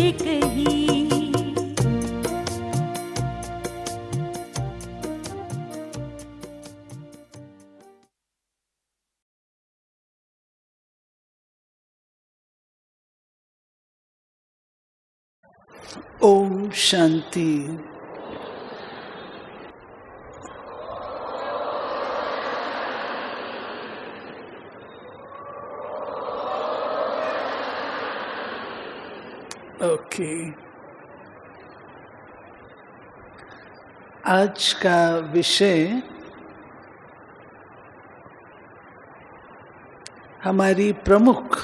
एक ही। ओम शांति। ओके, आज का विषय हमारी प्रमुख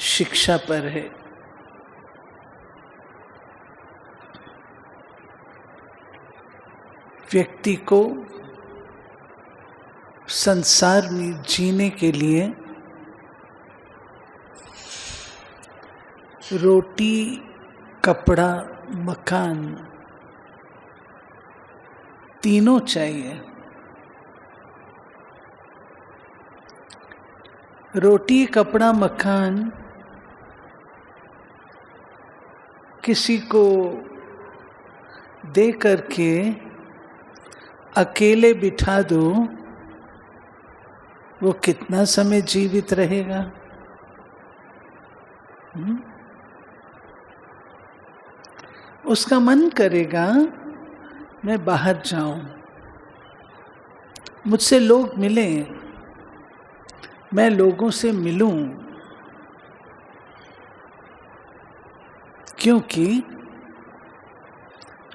शिक्षा पर है। व्यक्ति को संसार में जीने के लिए रोटी, कपड़ा, मकान तीनों चाहिए। रोटी, कपड़ा, मकान किसी को दे करके अकेले बिठा दो, वो कितना समय जीवित रहेगा? उसका मन करेगा मैं बाहर जाऊं, मुझसे लोग मिलें, मैं लोगों से मिलूं, क्योंकि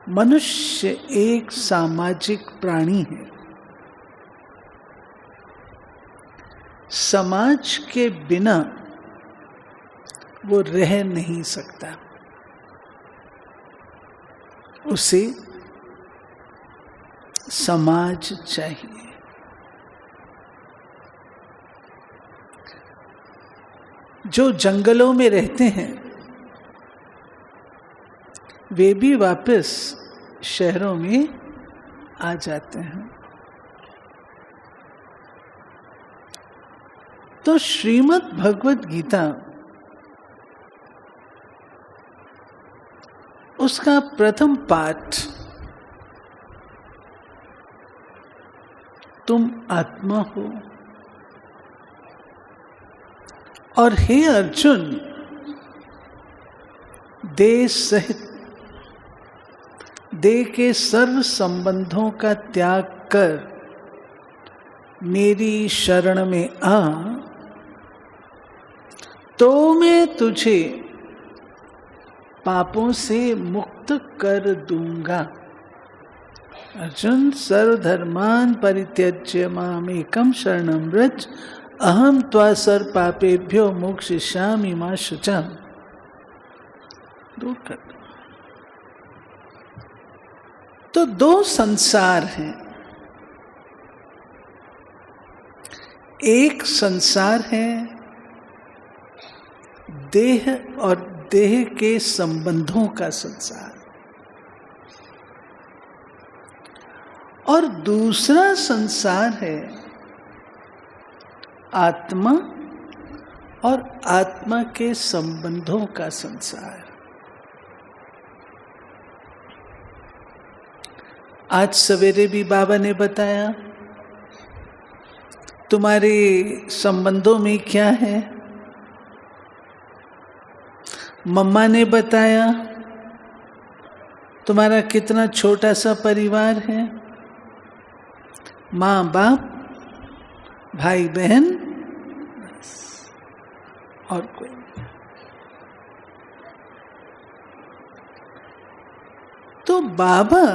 मनुष्य एक सामाजिक प्राणी है। समाज के बिना वो रह नहीं सकता। उसे समाज चाहिए। जो जंगलों में रहते हैं वे भी वापस शहरों में आ जाते हैं। तो श्रीमद् भगवद गीता उसका प्रथम पाठ तुम आत्मा हो, और हे अर्जुन, देह सहित देह के सर्व संबंधों का त्याग कर मेरी शरण में आ, तो मैं तुझे पापों से मुक्त कर दूंगा। अर्जुन, सर्वधर्मान् परित्यज्य मामेकं शरणं व्रज, अहम त्वा सर्व पापेभ्यो मोक्षयिष्यामि मा शुचः। दूर कर। तो दो संसार हैं। एक संसार है देह और देह के संबंधों का संसार, और दूसरा संसार है आत्मा और आत्मा के संबंधों का संसार। आज सवेरे भी बाबा ने बताया तुम्हारे संबंधों में क्या है। मम्मा ने बताया तुम्हारा कितना छोटा सा परिवार है, माँ बाप, भाई बहन, और कोई नहीं। तो बाबा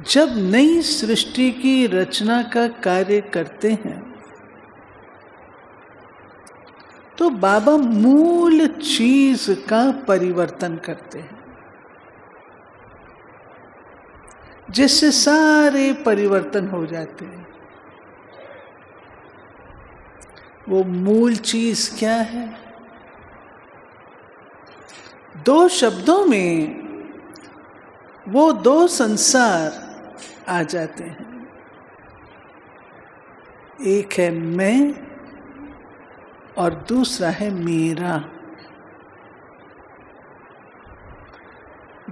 जब नई सृष्टि की रचना का कार्य करते हैं तो बाबा मूल चीज का परिवर्तन करते हैं, जिससे सारे परिवर्तन हो जाते हैं। वो मूल चीज क्या है? दो शब्दों में वो दो संसार आ जाते हैं। एक है मैं और दूसरा है मेरा।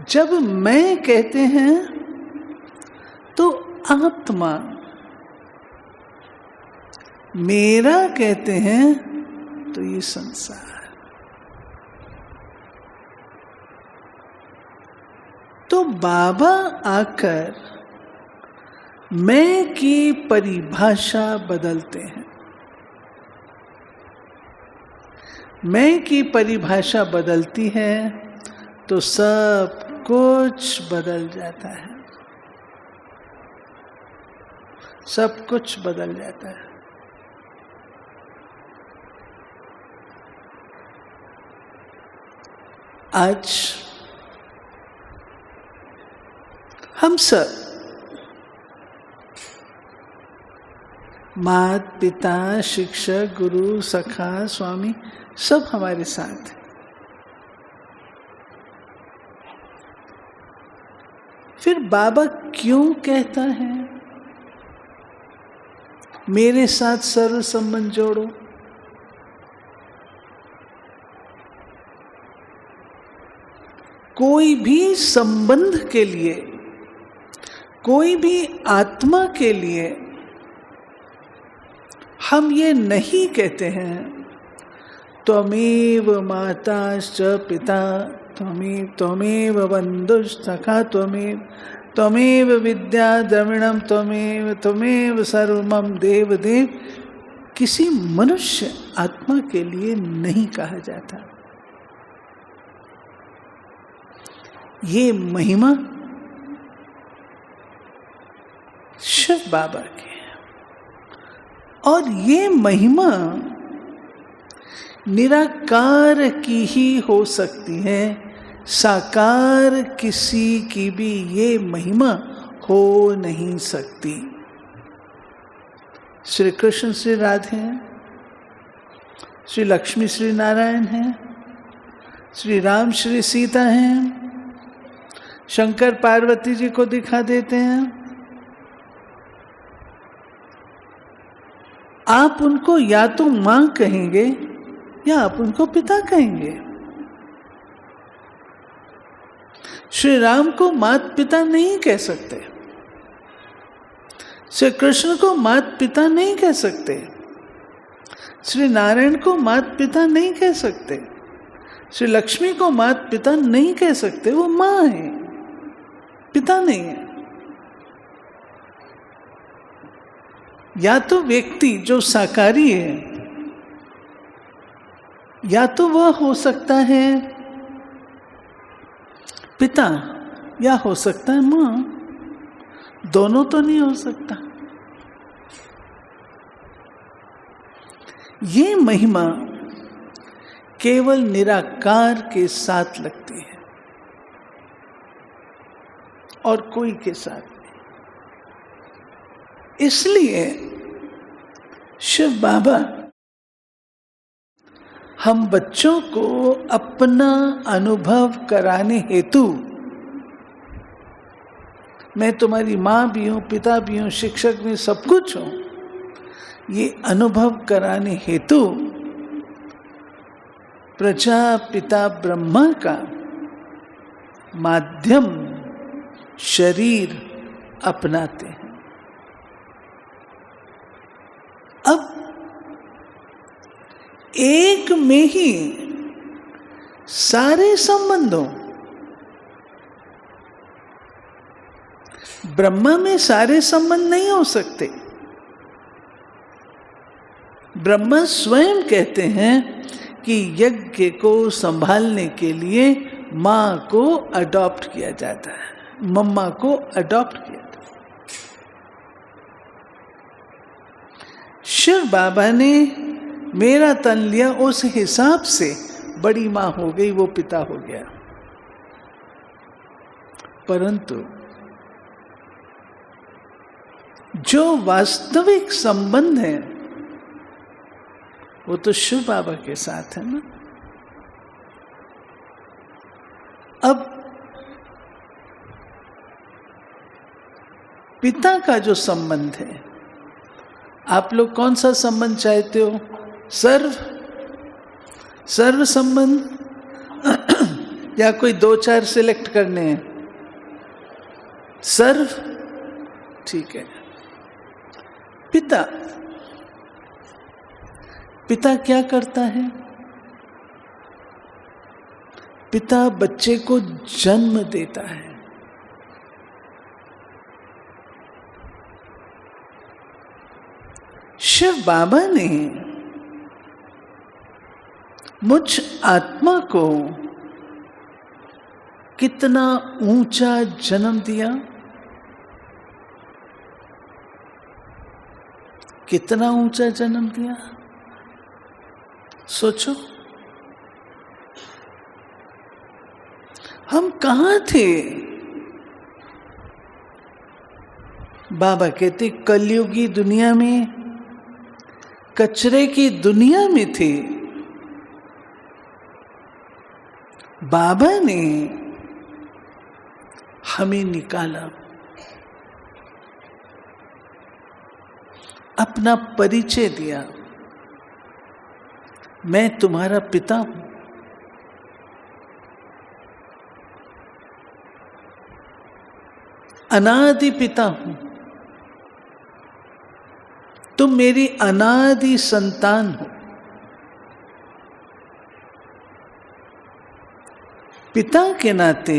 जब मैं कहते हैं तो आत्मा, मेरा कहते हैं तो ये संसार। तो बाबा आकर मैं की परिभाषा बदलते हैं। मैं की परिभाषा बदलती है तो सब कुछ बदल जाता है, सब कुछ बदल जाता है। आज हम सब माता पिता शिक्षक गुरु सखा स्वामी सब हमारे साथ हैं। फिर बाबा क्यों कहता है मेरे साथ सर्व संबंध जोड़ो? कोई भी संबंध के लिए, कोई भी आत्मा के लिए हम ये नहीं कहते हैं त्वमेव माताश्च पिता त्वमेव बंधुश्च त्वमेव विद्या द्रविणम त्वमेव सर्वमं देव देव। किसी मनुष्य आत्मा के लिए नहीं कहा जाता। ये महिमा शिव बाबा की है और ये महिमा निराकार की ही हो सकती है, साकार किसी की भी ये महिमा हो नहीं सकती। श्री कृष्ण श्री राधे हैं, श्री लक्ष्मी श्री नारायण हैं, श्री राम श्री सीता हैं, शंकर पार्वती जी को दिखा देते हैं। आप उनको या तो मां कहेंगे या आप उनको पिता कहेंगे। श्री राम को मात पिता नहीं कह सकते, श्री कृष्ण को मात पिता नहीं कह सकते, श्री नारायण को मात पिता नहीं कह सकते, श्री लक्ष्मी को मात पिता नहीं कह सकते। वो मां है, पिता नहीं है। या तो व्यक्ति जो साकारी है, या तो वह हो सकता है पिता या हो सकता है मां, दोनों तो नहीं हो सकता। ये महिमा केवल निराकार के साथ लगती है और कोई के साथ नहीं। इसलिए शिव बाबा हम बच्चों को अपना अनुभव कराने हेतु, मैं तुम्हारी मां भी हूं, पिता भी हूं, शिक्षक भी, सब कुछ हूं, ये अनुभव कराने हेतु प्रजापिता ब्रह्मा का माध्यम शरीर अपनाते हैं। अब एक में ही सारे संबंधों, ब्रह्मा में सारे संबंध नहीं हो सकते। ब्रह्मा स्वयं कहते हैं कि यज्ञ को संभालने के लिए मां को अडॉप्ट किया जाता है, मम्मा को अडॉप्ट किया था। शिव बाबा ने मेरा तन लिया, उस हिसाब से बड़ी मां हो गई, वो पिता हो गया। परंतु जो वास्तविक संबंध है वो तो शिव बाबा के साथ है ना। अब पिता का जो संबंध है, आप लोग कौन सा संबंध चाहते हो? सर्व सर्व संबंध या कोई 2-4 सिलेक्ट करने हैं? सर्व, ठीक है। पिता, पिता क्या करता है? पिता बच्चे को जन्म देता है। शिव बाबा ने मुझ आत्मा को कितना ऊंचा जन्म दिया, कितना ऊंचा जन्म दिया, सोचो। हम कहाँ थे? बाबा कहते कलयुगी दुनिया में, कचरे की दुनिया में थे। बाबा ने हमें निकाला, अपना परिचय दिया, मैं तुम्हारा पिता हूं। अनादि पिता हूं, तुम मेरी अनादि संतान हो। पिता के नाते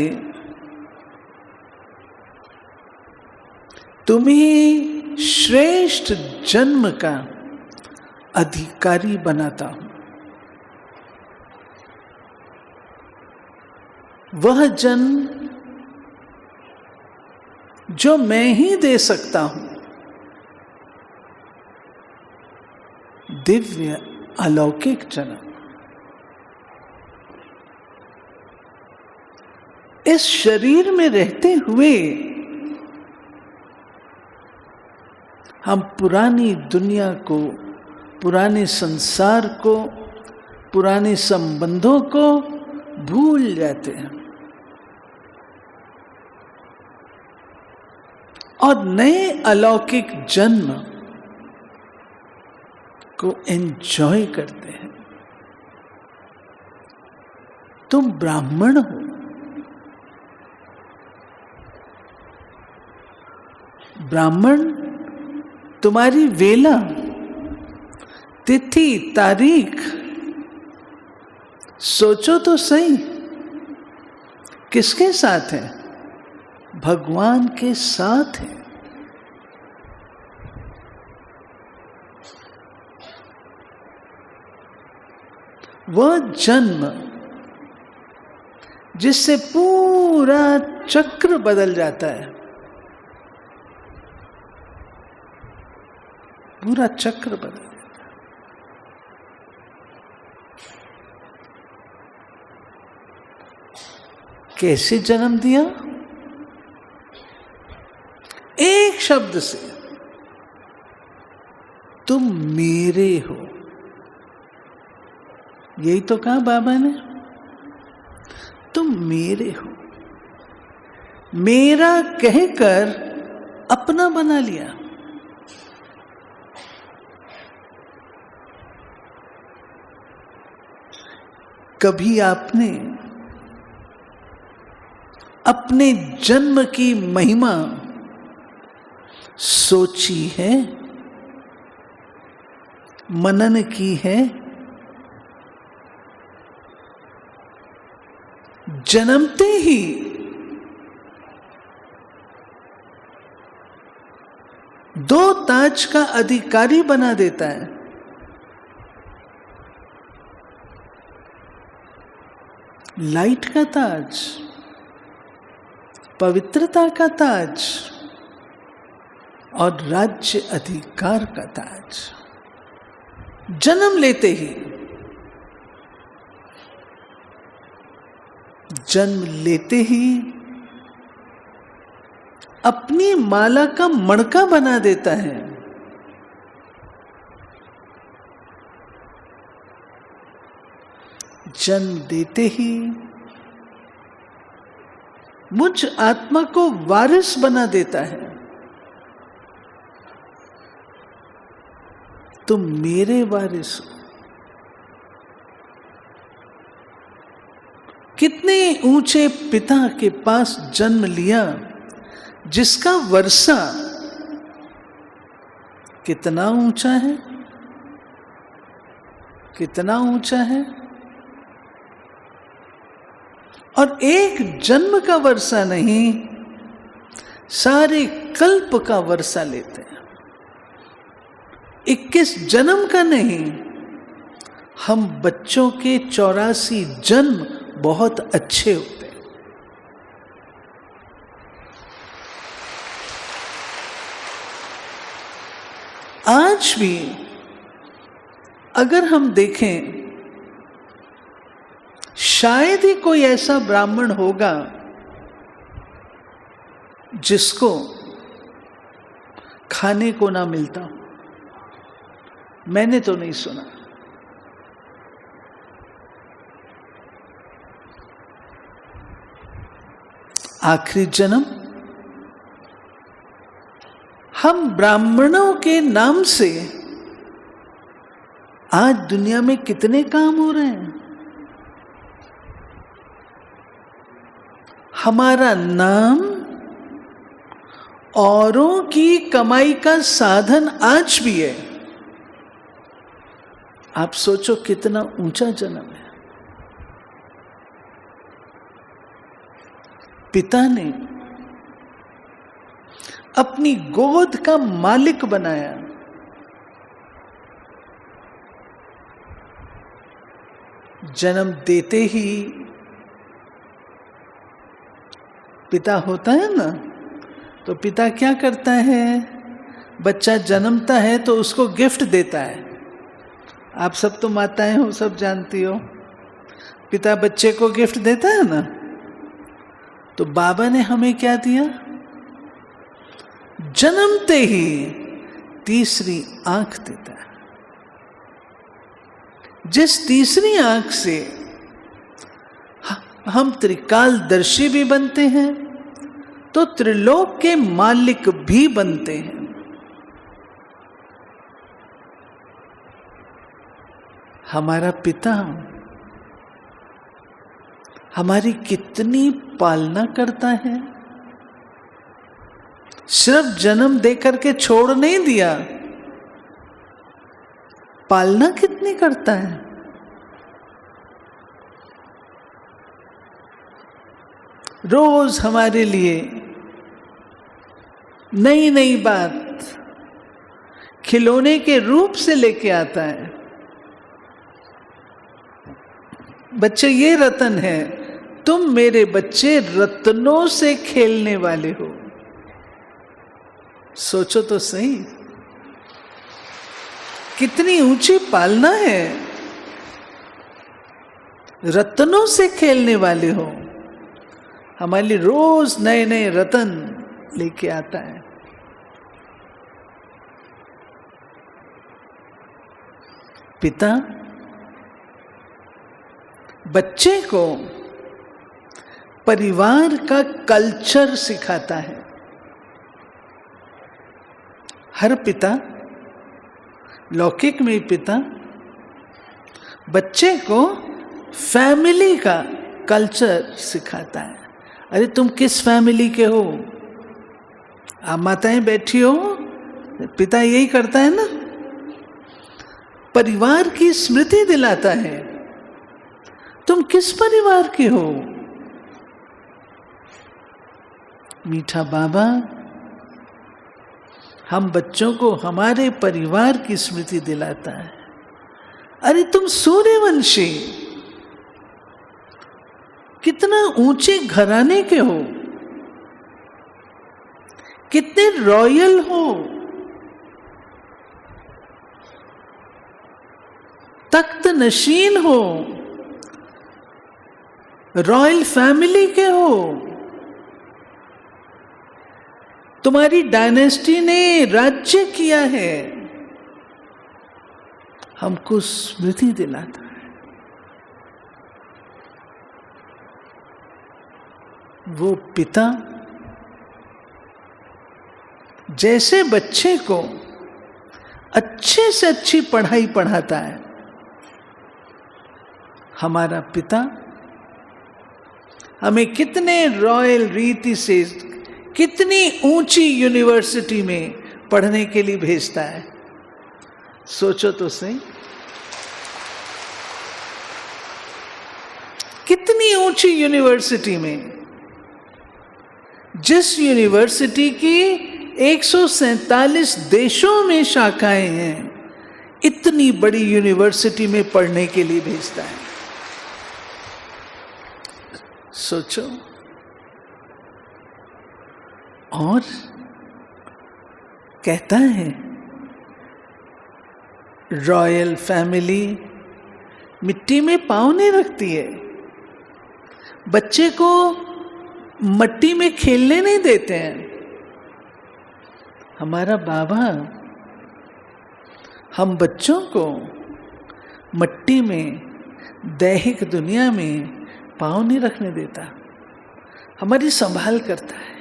तुम्हें श्रेष्ठ जन्म का अधिकारी बनाता हूं। वह जन्म जो मैं ही दे सकता हूं, दिव्य अलौकिक जन्म। इस शरीर में रहते हुए हम पुरानी दुनिया को, पुराने संसार को, पुराने संबंधों को भूल जाते हैं और नए अलौकिक जन्म को एंजॉय करते हैं। तुम ब्राह्मण हो, ब्राह्मण तुम्हारी वेला, तिथि, तारीख सोचो तो सही, किसके साथ है? भगवान के साथ है। वह जन्म जिससे पूरा चक्र बदल जाता है, पूरा चक्र बदल जाता है। कैसे जन्म दिया? एक शब्द से, तुम मेरे हो। यही तो कहा बाबा ने, तुम मेरे हो। मेरा कहकर अपना बना लिया। कभी आपने अपने जन्म की महिमा सोची है, मनन की है? जन्मते ही दो ताज का अधिकारी बना देता है। लाइट का ताज, पवित्रता का ताज और राज्य अधिकार का ताज। जन्म लेते ही, जन्म लेते ही अपनी माला का मणका बना देता है। जन्म देते ही मुझ आत्मा को वारिस बना देता है। तुम मेरे वारिस हो। कितने ऊंचे पिता के पास जन्म लिया, जिसका वर्षा कितना ऊंचा है, कितना ऊंचा है। और एक जन्म का वर्षा नहीं, सारे कल्प का वर्षा लेते हैं। 21 जन्म का नहीं, हम बच्चों के 84 जन्म बहुत अच्छे होते हैं। आज भी अगर हम देखें, शायद ही कोई ऐसा ब्राह्मण होगा जिसको खाने को ना मिलता हो। मैंने तो नहीं सुना। आखिरी जन्म, हम ब्राह्मणों के नाम से आज दुनिया में कितने काम हो रहे हैं। हमारा नाम औरों की कमाई का साधन आज भी है। आप सोचो कितना ऊंचा जन्म है। पिता ने अपनी गोद का मालिक बनाया। जन्म देते ही पिता होता है ना, तो पिता क्या करता है, बच्चा जन्मता है तो उसको गिफ्ट देता है। आप सब तो माताएं हो, सब जानती हो, पिता बच्चे को गिफ्ट देता है ना। तो बाबा ने हमें क्या दिया, जन्मते ही तीसरी आंख देता है। जिस तीसरी आंख से हम त्रिकालदर्शी भी बनते हैं, तो त्रिलोक के मालिक भी बनते हैं। हमारा पिता हमारी कितनी पालना करता है। सिर्फ जन्म देकर के छोड़ नहीं दिया, पालना कितनी करता है। रोज हमारे लिए नई नई बात खिलौने के रूप से लेके आता है। बच्चे, ये रतन है, तुम मेरे बच्चे रत्नों से खेलने वाले हो। सोचो तो सही, कितनी ऊंची पालना है। रत्नों से खेलने वाले हो। हमारे लिए रोज नए नए रतन लेके आता है। पिता बच्चे को परिवार का कल्चर सिखाता है। हर पिता, लौकिक में पिता बच्चे को फैमिली का कल्चर सिखाता है। अरे तुम किस फैमिली के हो? आप माताएं बैठी हो, पिता यही करता है ना, परिवार की स्मृति दिलाता है। तुम किस परिवार के हो? मीठा बाबा हम बच्चों को हमारे परिवार की स्मृति दिलाता है। अरे तुम सूर्यवंशी, कितना ऊंचे घराने के हो, कितने रॉयल हो, तख्त नशीन हो, रॉयल फैमिली के हो। तुम्हारी डायनेस्टी ने राज्य किया है। हमको स्मृति दिलाता है। वो पिता जैसे बच्चे को अच्छे से अच्छी पढ़ाई पढ़ाता है, हमारा पिता हमें कितने रॉयल रीति से कितनी ऊंची यूनिवर्सिटी में पढ़ने के लिए भेजता है, सोचो तो सही। कितनी ऊंची यूनिवर्सिटी में, जिस यूनिवर्सिटी की 147 देशों में शाखाएं हैं, इतनी बड़ी यूनिवर्सिटी में पढ़ने के लिए भेजता है। सोचो। और कहता है रॉयल फैमिली मिट्टी में पांव नहीं रखती है, बच्चे को मट्टी में खेलने नहीं देते हैं। हमारा बाबा हम बच्चों को मट्टी में, दैहिक दुनिया में पांव नहीं रखने देता, हमारी संभाल करता है,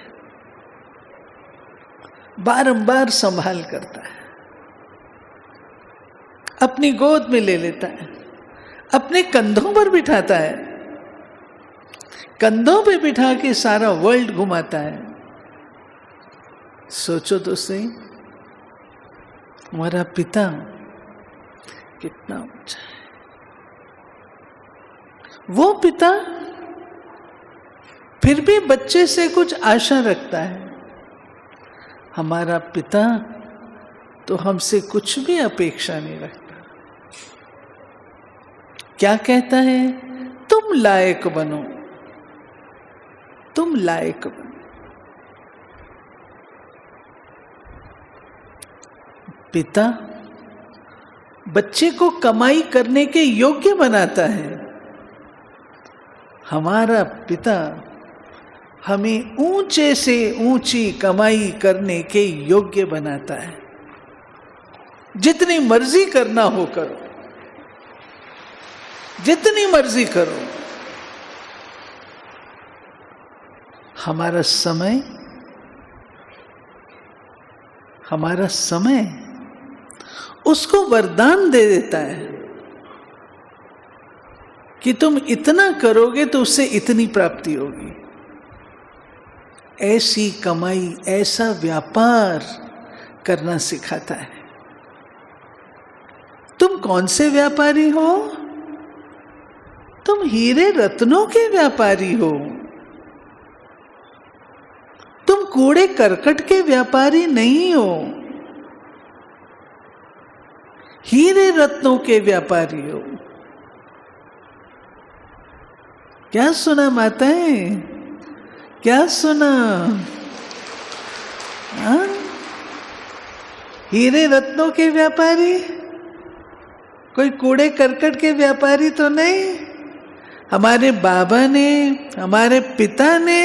बारंबार संभाल करता है, अपनी गोद में ले लेता है, अपने कंधों पर बिठाता है, कंधों पे बिठा के सारा वर्ल्ड घुमाता है। सोचो तो सही, हमारा पिता कितना ऊंचा है। वो पिता फिर भी बच्चे से कुछ आशा रखता है, हमारा पिता तो हमसे कुछ भी अपेक्षा नहीं रखता। क्या कहता है? तुम लायक बनो, तुम लायक बनो। पिता बच्चे को कमाई करने के योग्य बनाता है, हमारा पिता हमें ऊंचे से ऊंची कमाई करने के योग्य बनाता है। जितनी मर्जी करना हो करो, जितनी मर्जी करो। हमारा समय उसको वरदान दे देता है कि तुम इतना करोगे तो उससे इतनी प्राप्ति होगी। ऐसी कमाई, ऐसा व्यापार करना सिखाता है। तुम कौन से व्यापारी हो? तुम हीरे रत्नों के व्यापारी हो, तुम कूड़े करकट के व्यापारी नहीं हो, हीरे रत्नों के व्यापारी हो। क्या सुना माताएं, क्या सुना? हीरे रत्नों के व्यापारी, कोई कूड़े करकट के व्यापारी तो नहीं। हमारे बाबा ने, हमारे पिता ने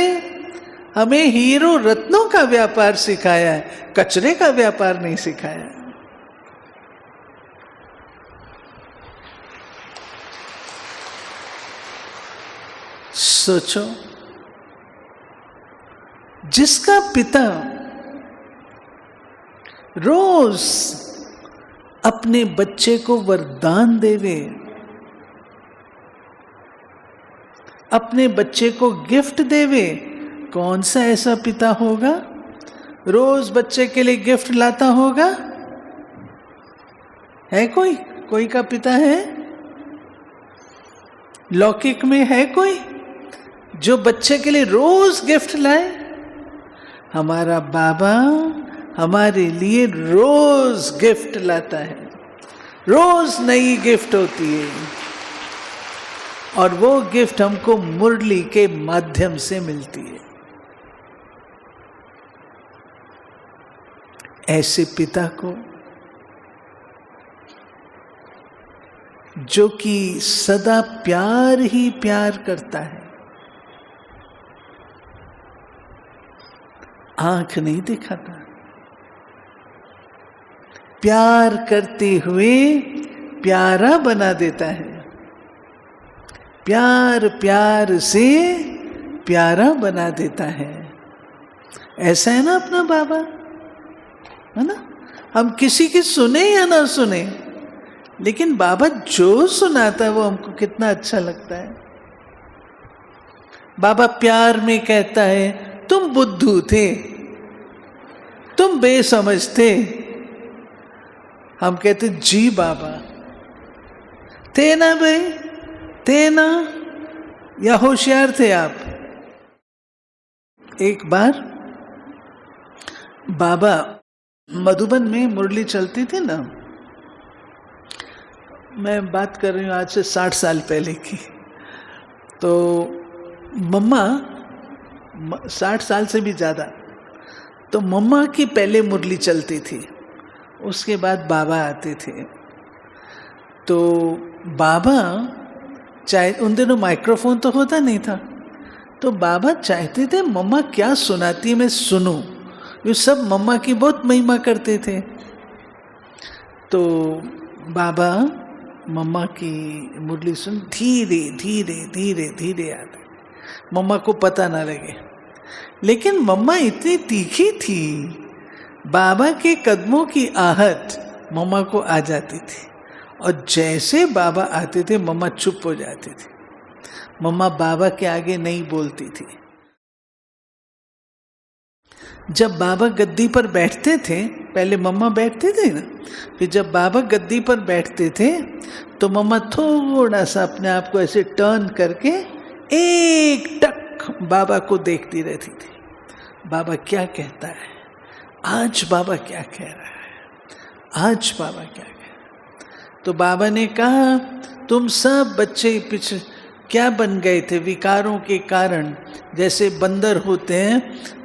हमें हीरो रत्नों का व्यापार सिखाया है, कचरे का व्यापार नहीं सिखाया। सोचो, जिसका पिता रोज अपने बच्चे को वरदान देवे, अपने बच्चे को गिफ्ट देवे, कौन सा ऐसा पिता होगा रोज बच्चे के लिए गिफ्ट लाता होगा? है कोई का पिता है? लौकिक में है कोई जो बच्चे के लिए रोज गिफ्ट लाए? हमारा बाबा हमारे लिए रोज गिफ्ट लाता है, रोज नई गिफ्ट होती है, और वो गिफ्ट हमको मुरली के माध्यम से मिलती है। ऐसे पिता को, जो कि सदा प्यार ही प्यार करता है, आंख नहीं दिखाता, प्यार करते हुए प्यारा बना देता है, प्यार प्यार से प्यारा बना देता है। ऐसा है ना अपना बाबा, है ना? हम किसी की सुने या ना सुने, लेकिन बाबा जो सुनाता है वो हमको कितना अच्छा लगता है। बाबा प्यार में कहता है तुम बुद्धू थे, तुम बेसमझ थे। हम कहते जी बाबा, थे ना भाई, थे ना, या होशियार थे आप। एक बार बाबा मधुबन में मुरली चलती थी ना, मैं बात कर रही हूँ आज से 60 साल पहले की। तो मम्मा 60 साल से भी ज़्यादा, तो मम्मा की पहले मुरली चलती थी, उसके बाद बाबा आते थे। तो बाबा चाहे, उन दिनों माइक्रोफोन तो होता नहीं था, तो बाबा चाहते थे मम्मा क्या सुनाती है मैं सुनूं। ये सब मम्मा की बहुत महिमा करते थे। तो बाबा मम्मा की मुरली सुन धीरे धीरे धीरे धीरे आते, मम्मा को पता ना लगे। लेकिन मम्मा इतनी तीखी थी, बाबा के कदमों की आहट मम्मा को आ जाती थी, और जैसे बाबा आते थे मम्मा चुप हो जाती थी। मम्मा बाबा के आगे नहीं बोलती थी। जब बाबा गद्दी पर बैठते थे, पहले मम्मा बैठते थे ना, फिर जब बाबा गद्दी पर बैठते थे तो मम्मा थोड़ा सा अपने आप को ऐसे टर्न करके एक टक बाबा को देखती रहती थी, बाबा क्या कहता है आज, बाबा क्या कह रहा है आज, बाबा क्या कह रहा है। तो बाबा ने कहा तुम सब बच्चे पीछे क्या बन गए थे विकारों के कारण, जैसे बंदर होते हैं,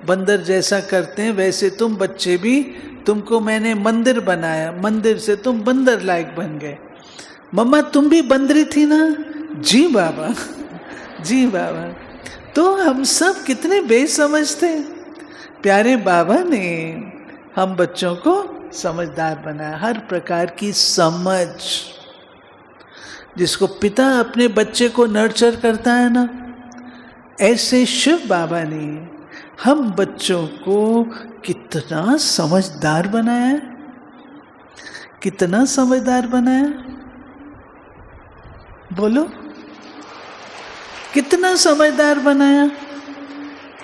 बंदर जैसा करते हैं वैसे तुम बच्चे भी, तुमको मैंने मंदिर बनाया, मंदिर से तुम बंदर लायक बन गए। मम्मा तुम भी बंदरी थी ना? जी बाबा, जी बाबा। तो हम सब कितने बेसमझ थे, प्यारे बाबा ने हम बच्चों को समझदार बनाया। हर प्रकार की समझ, जिसको पिता अपने बच्चे को नर्चर करता है ना, ऐसे शिव बाबा ने हम बच्चों को कितना समझदार बनाया, कितना समझदार बनाया, बोलो कितना समझदार बनाया।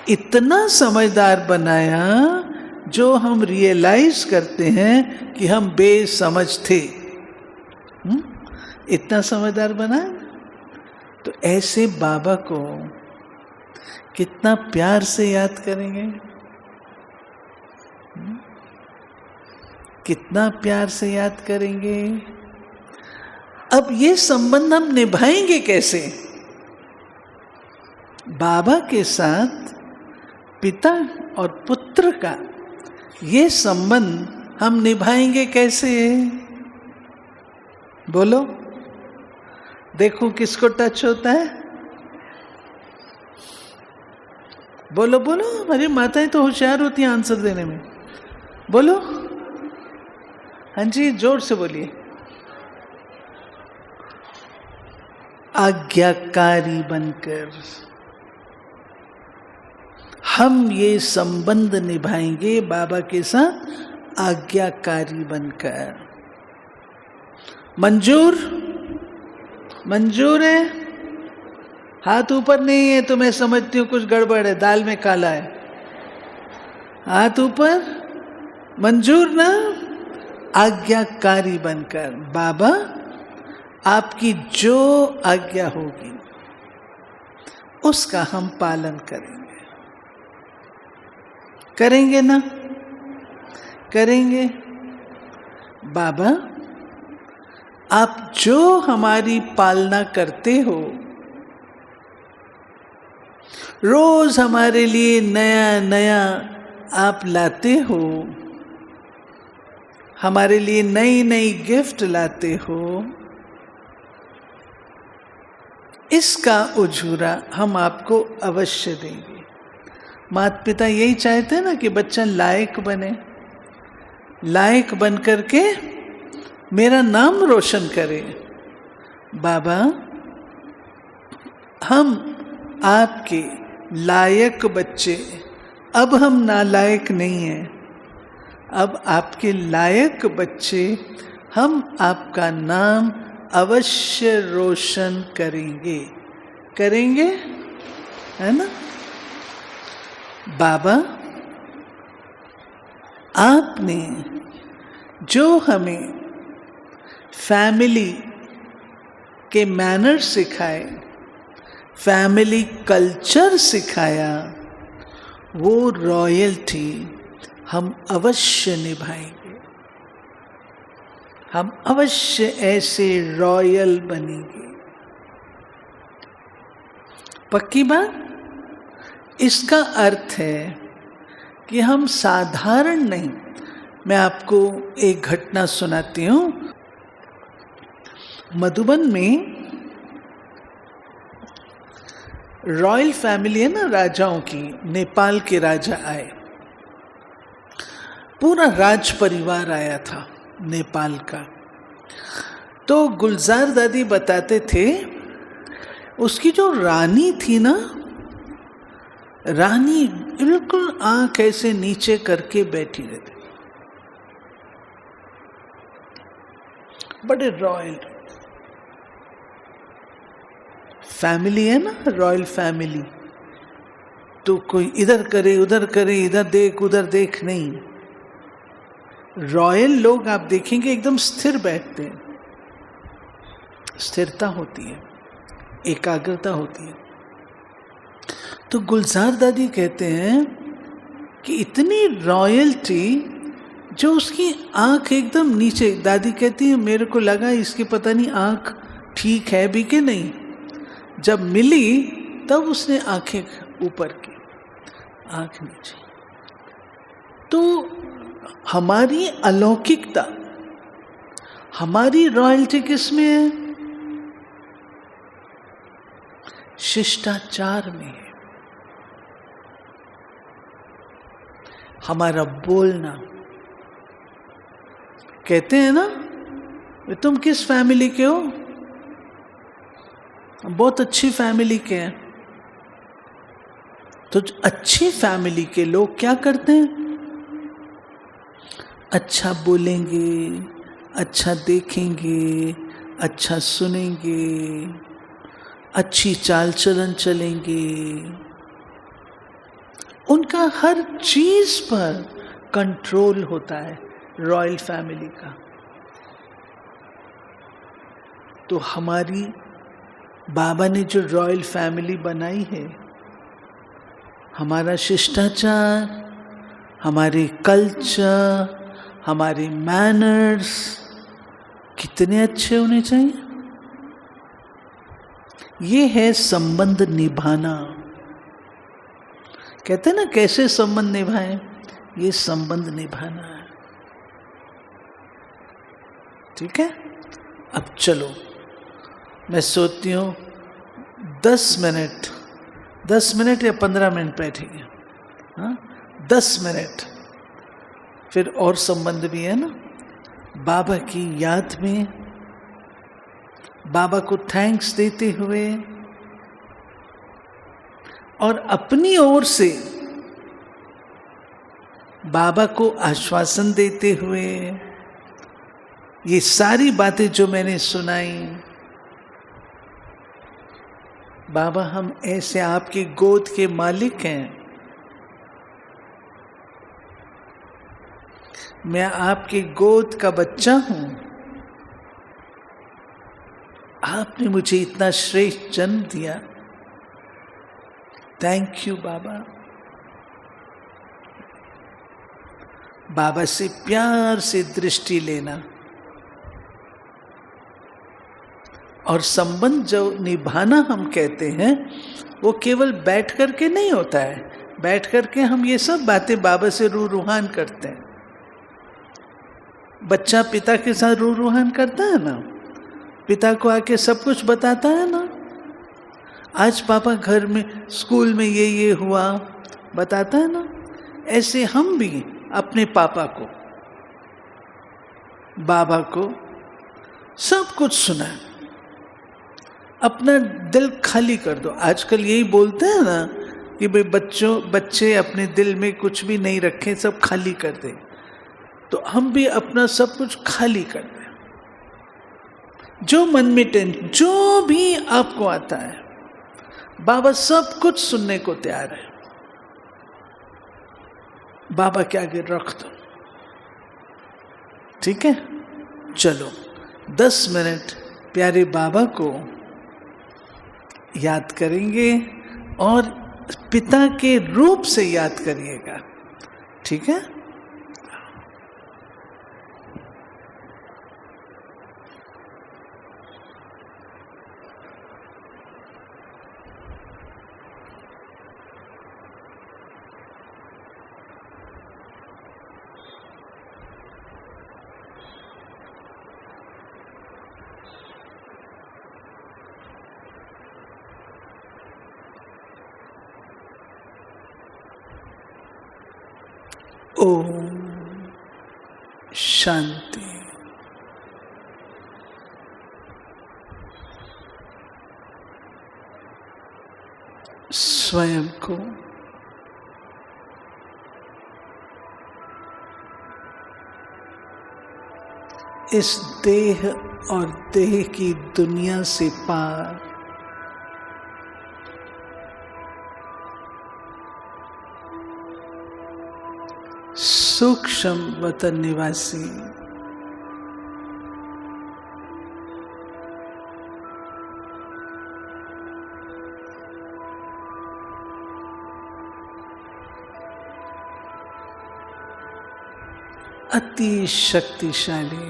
इतना समझदार बनाया जो हम रियलाइज करते हैं कि हम बेसमझ थे। इतना समझदार बनाया। तो ऐसे बाबा को कितना प्यार से याद करेंगे, कितना प्यार से याद करेंगे। अब ये संबंध हम निभाएंगे कैसे? बाबा के साथ पिता और पुत्र का ये संबंध हम निभाएंगे कैसे? बोलो, देखो किसको टच होता है। बोलो बोलो, हमारी माताएं तो होशियार होती हैं आंसर देने में। बोलो, हाँ जी, जोर से बोलिए। आज्ञाकारी बनकर हम ये संबंध निभाएंगे बाबा के साथ, आज्ञाकारी बनकर। मंजूर? मंजूर है? हाथ ऊपर नहीं है तो मैं समझती हूँ कुछ गड़बड़ है, दाल में काला है। हाथ ऊपर, मंजूर ना? आज्ञाकारी बनकर बाबा आपकी जो आज्ञा होगी उसका हम पालन करेंगे। करेंगे ना? करेंगे। बाबा आप जो हमारी पालना करते हो, रोज हमारे लिए नया नया आप लाते हो, हमारे लिए नई नई गिफ्ट लाते हो, इसका उजूरा हम आपको अवश्य देंगे। माता पिता यही चाहते हैं ना कि बच्चा लायक बने, लायक बन करके मेरा नाम रोशन करे। बाबा हम आपके लायक बच्चे, अब हम नालायक नहीं हैं, अब आपके लायक बच्चे, हम आपका नाम अवश्य रोशन करेंगे। करेंगे? है ना? बाबा, आपने जो हमें फैमिली के मैनर सिखाए, फैमिली कल्चर सिखाया, वो रॉयल्टी हम अवश्य निभाएंगे। हम अवश्य ऐसे रॉयल बनेंगे। पक्की बात? इसका अर्थ है कि हम साधारण नहीं। मैं आपको एक घटना सुनाती हूँ। मधुबन में रॉयल फैमिली है ना, राजाओं की, नेपाल के राजा आए, पूरा राज परिवार आया था नेपाल का। तो गुलजार दादी बताते थे, उसकी जो रानी थी ना, रानी बिल्कुल आंख ऐसे नीचे करके बैठी रहती, बड़े रॉयल फैमिली है ना, रॉयल फैमिली। तो कोई इधर करे उधर करे, इधर देख उधर देख नहीं। रॉयल लोग आप देखेंगे एकदम स्थिर बैठते हैं, स्थिरता होती है, एकाग्रता होती है। तो गुलजार दादी कहते हैं कि इतनी रॉयल्टी, जो उसकी आंख एकदम नीचे। दादी कहती है मेरे को लगा इसकी पता नहीं आंख ठीक है भी कि नहीं। जब मिली तब उसने आंखें ऊपर की, आंख नीचे। तो हमारी अलौकिकता, हमारी रॉयल्टी किसमें है? शिष्टाचार में है। हमारा बोलना। कहते हैं ना, तुम किस फैमिली के हो? बहुत अच्छी फैमिली के हैं। तो अच्छी फैमिली के लोग क्या करते हैं? अच्छा बोलेंगे, अच्छा देखेंगे, अच्छा सुनेंगे, अच्छी चाल चलन चलेंगे। उनका हर चीज पर कंट्रोल होता है रॉयल फैमिली का। तो हमारी बाबा ने जो रॉयल फैमिली बनाई है, हमारा शिष्टाचार, हमारे कल्चर, हमारे मैनर्स कितने अच्छे होने चाहिए। ये है संबंध निभाना। कहते हैं ना, कैसे संबंध निभाएं? ये संबंध निभाना है। ठीक है? अब चलो, मैं सोचती हूँ 10 मिनट या 15 मिनट बैठेंगे। हाँ, 10 मिनट, फिर और संबंध भी है ना। बाबा की याद में, बाबा को थैंक्स देते हुए और अपनी ओर से बाबा को आश्वासन देते हुए, ये सारी बातें जो मैंने सुनाई, बाबा हम ऐसे आपकी गोद के मालिक हैं, मैं आपकी गोद का बच्चा हूं, आपने मुझे इतना श्रेष्ठ जन्म दिया, थैंक यू बाबा। बाबा से प्यार से दृष्टि लेना। और संबंध जो निभाना हम कहते हैं, वो केवल बैठ करके नहीं होता है। बैठ करके हम ये सब बातें बाबा से रूहान करते हैं। बच्चा पिता के साथ रूहान करता है ना, पिता को आके सब कुछ बताता है ना। आज पापा घर में, स्कूल में ये हुआ, बताता है ना। ऐसे हम भी अपने पापा को, बाबा को सब कुछ सुना, अपना दिल खाली कर दो। आजकल यही बोलते हैं ना कि भाई बच्चे अपने दिल में कुछ भी नहीं रखें, सब खाली कर दें। तो हम भी अपना सब कुछ खाली कर दें। जो मन में टेंशन, जो भी आपको आता है, बाबा सब कुछ सुनने को तैयार है। बाबा के आगे रख दो, ठीक है। चलो 10 मिनट प्यारे बाबा को याद करेंगे और पिता के रूप से याद करिएगा, ठीक है। ओम शांति। स्वयं को इस देह और देह की दुनिया से पार सूक्ष्म वतन निवासी अति शक्तिशाली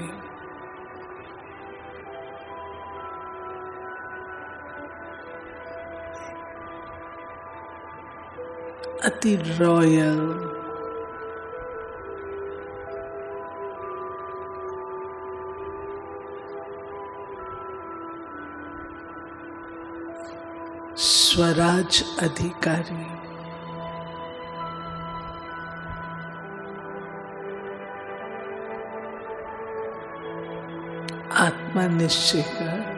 अति रॉयल स्वराज अधिकारी आत्मा निश्चय कर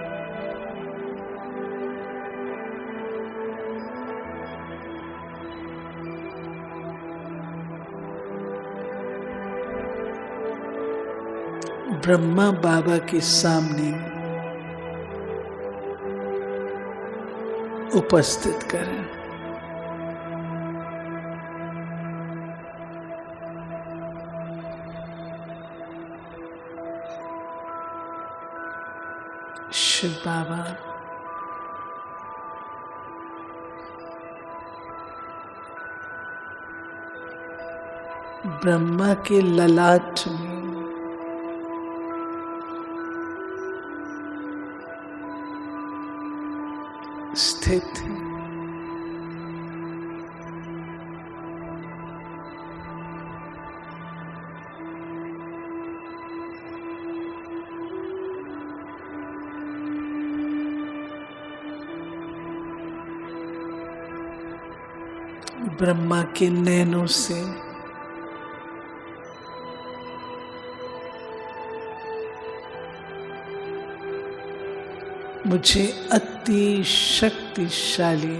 ब्रह्मा बाबा के सामने उपस्थित करें। शिव बाबा ब्रह्मा के ललाट में स्थित है। ब्रह्मा के नैनों से मुझे अति शक्तिशाली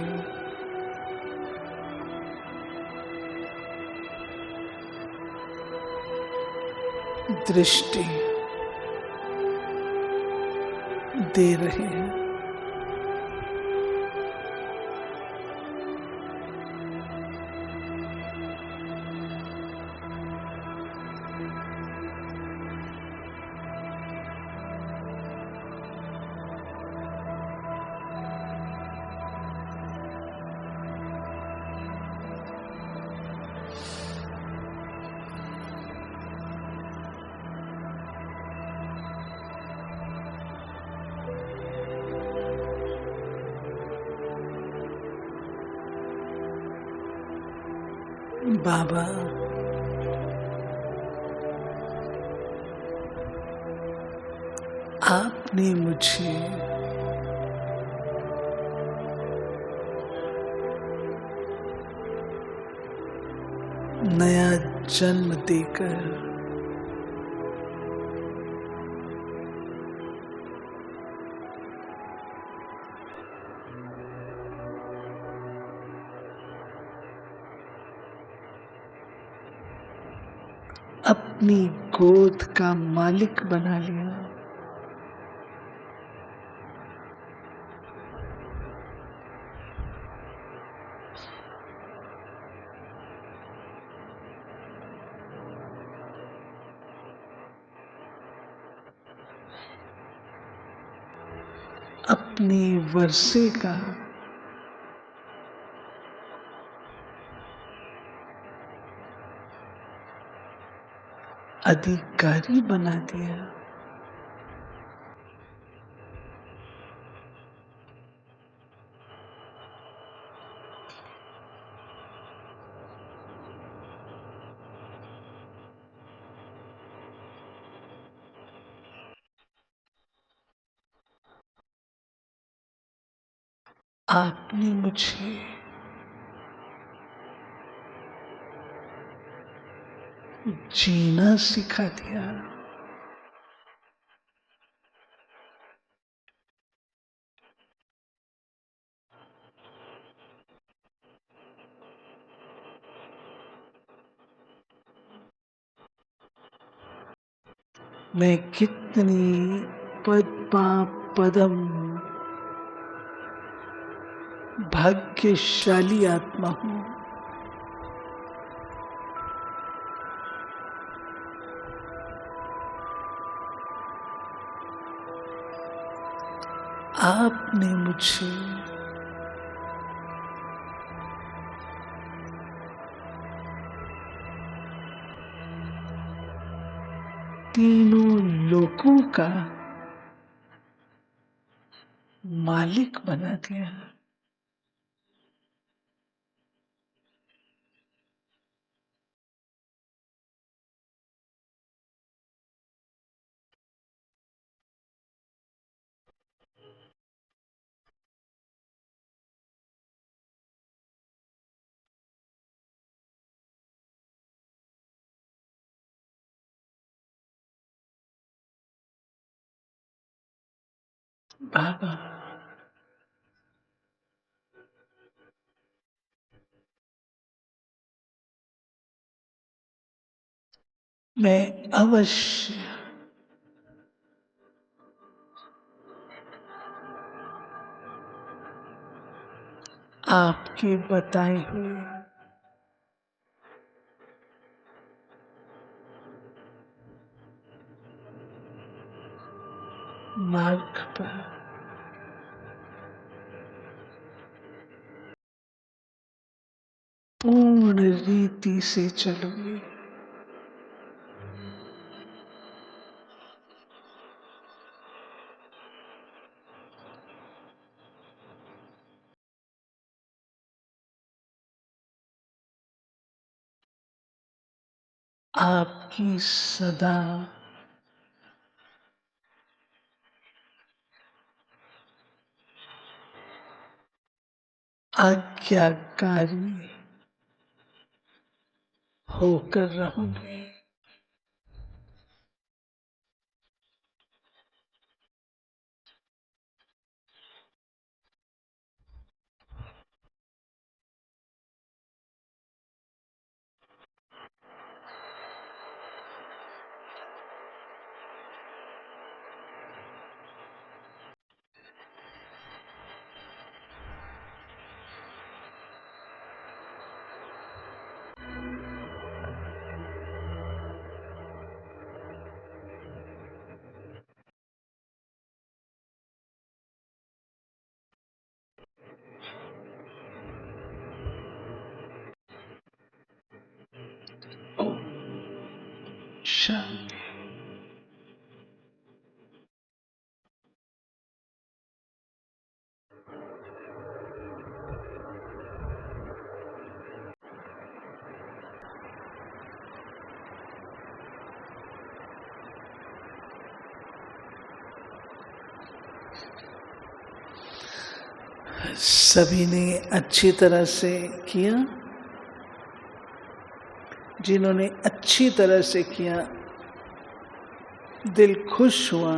दृष्टि दे रहे हैं। बाबा आपने मुझे नया जन्म देकर अपनी गोद का मालिक बना लिया। अपने वर्षे का अधिकारी बना दिया। आपने मुझे जीना सिखा दिया। मैं कितनी पद्मा पदम भाग्यशाली आत्मा हूं। आपने मुझे तीनों लोकों का मालिक बना दिया। बाबा, मैं अवश्य आपके बताए हुए मार्ग पर पूर्ण रीति से चलूंगी। आपकी सदा आज्ञाकारी होकर रहूंगी। शांति। सभी ने अच्छी तरह से किया। जिन्होंने अच्छी तरह से किया, दिल खुश हुआ,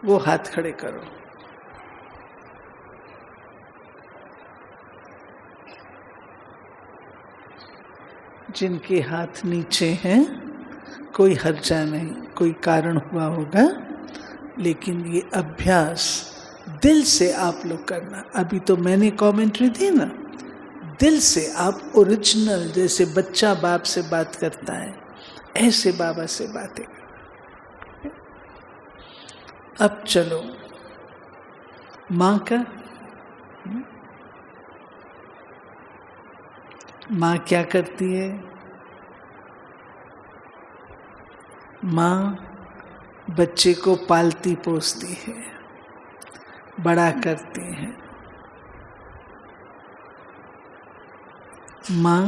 वो हाथ खड़े करो। जिनके हाथ नीचे हैं, कोई हर्जा नहीं, कोई कारण हुआ होगा, लेकिन ये अभ्यास दिल से आप लोग करना। अभी तो मैंने कमेंट्री दी ना, दिल से आप ओरिजिनल, जैसे बच्चा बाप से बात करता है, ऐसे बाबा से बातें करना। अब चलो, माँ का, माँ क्या करती है? माँ बच्चे को पालती पोसती है, बड़ा करती है। माँ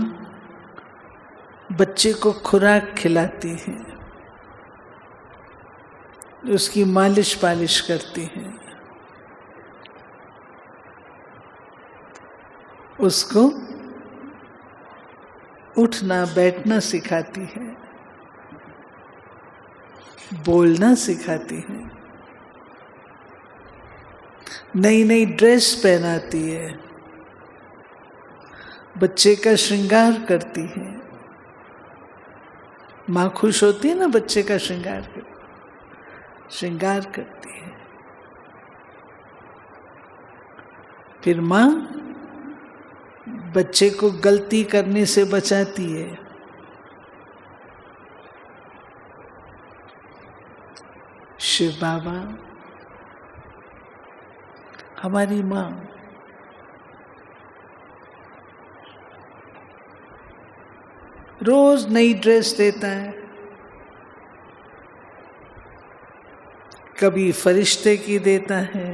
बच्चे को खुराक खिलाती है, उसकी मालिश पालिश करती है, उसको उठना बैठना सिखाती है, बोलना सिखाती है, नई नई ड्रेस पहनाती है, बच्चे का श्रृंगार करती है। माँ खुश होती है ना बच्चे का श्रृंगार करती है। फिर माँ बच्चे को गलती करने से बचाती है। शिव बाबा हमारी माँ रोज नई ड्रेस देता है, कभी फरिश्ते की देता है,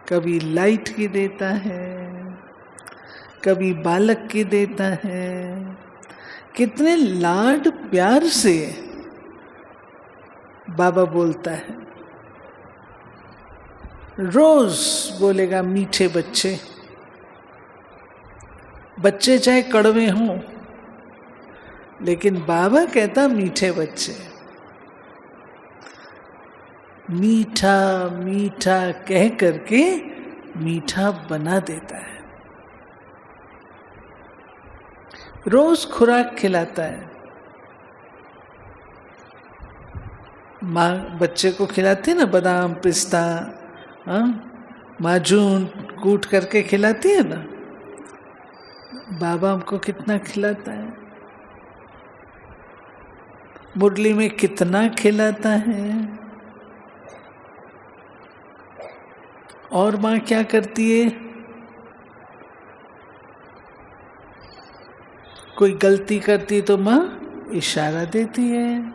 कभी लाइट की देता है, कभी बालक की देता है। कितने लाड प्यार से बाबा बोलता है। रोज बोलेगा मीठे बच्चे, बच्चे चाहे कड़वे हों, लेकिन बाबा कहता मीठे बच्चे। मीठा मीठा कह करके मीठा बना देता है। रोज खुराक खिलाता है। माँ बच्चे को खिलाती है ना, बादाम पिस्ता, माजून कूट करके खिलाती है ना। बाबा हमको कितना खिलाता है, मुरली में कितना खिलाता है। और माँ क्या करती है? कोई गलती करती तो माँ इशारा देती है,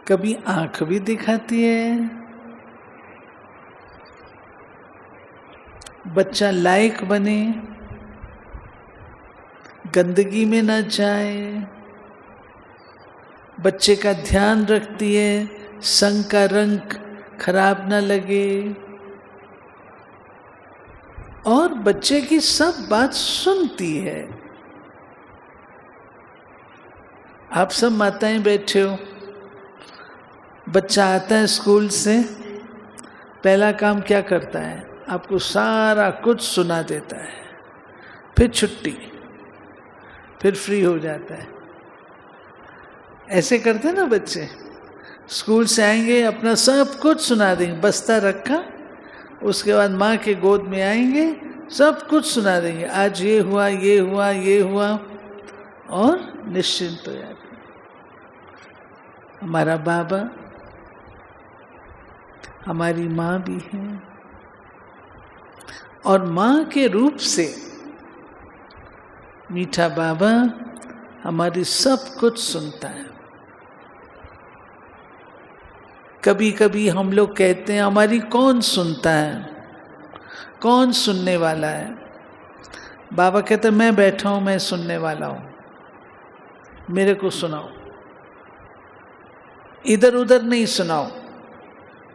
कभी आंख भी दिखाती है। बच्चा लायक बने, गंदगी में ना जाए, बच्चे का ध्यान रखती है, संग का रंग खराब ना लगे, और बच्चे की सब बात सुनती है। आप सब माताएं बैठे हो, बच्चा आता है स्कूल से, पहला काम क्या करता है? आपको सारा कुछ सुना देता है, फिर छुट्टी, फिर फ्री हो जाता है। ऐसे करते हैं ना बच्चे, स्कूल से आएंगे अपना सब कुछ सुना देंगे, बस्ता रखा, उसके बाद माँ के गोद में आएंगे, सब कुछ सुना देंगे, आज ये हुआ ये हुआ ये हुआ, और निश्चिंत हो जाते। हमारा बाबा हमारी माँ भी है, और माँ के रूप से मीठा बाबा हमारी सब कुछ सुनता है। कभी कभी हम लोग कहते हैं हमारी कौन सुनता है, कौन सुनने वाला है? बाबा कहते हैं मैं बैठा हूं, मैं सुनने वाला हूं, मेरे को सुनाओ, इधर उधर नहीं सुनाओ,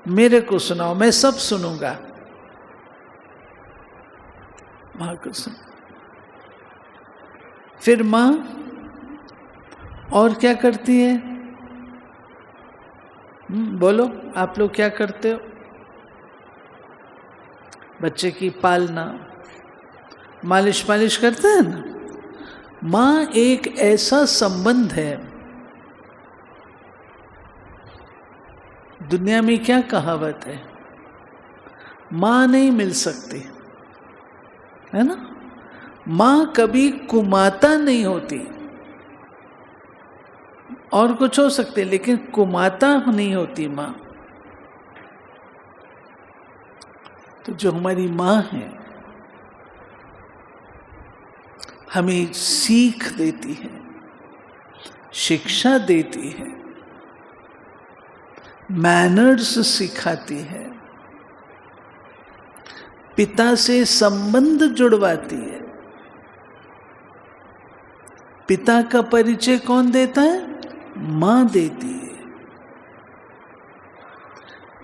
मेरे को सुनाओ, मैं सब सुनूंगा। माँ को सुन। फिर माँ और क्या करती है? बोलो आप लोग क्या करते हो? बच्चे की पालना, मालिश पालिश करते हैं ना। माँ एक ऐसा संबंध है, दुनिया में क्या कहावत है, माँ नहीं मिल सकती, है ना। माँ कभी कुमाता नहीं होती, और कुछ हो सकते लेकिन कुमाता नहीं होती माँ। तो जो हमारी माँ है हमें सीख देती है, शिक्षा देती है, मैनर्स सिखाती है, पिता से संबंध जुड़वाती है। पिता का परिचय कौन देता है? माँ देती है।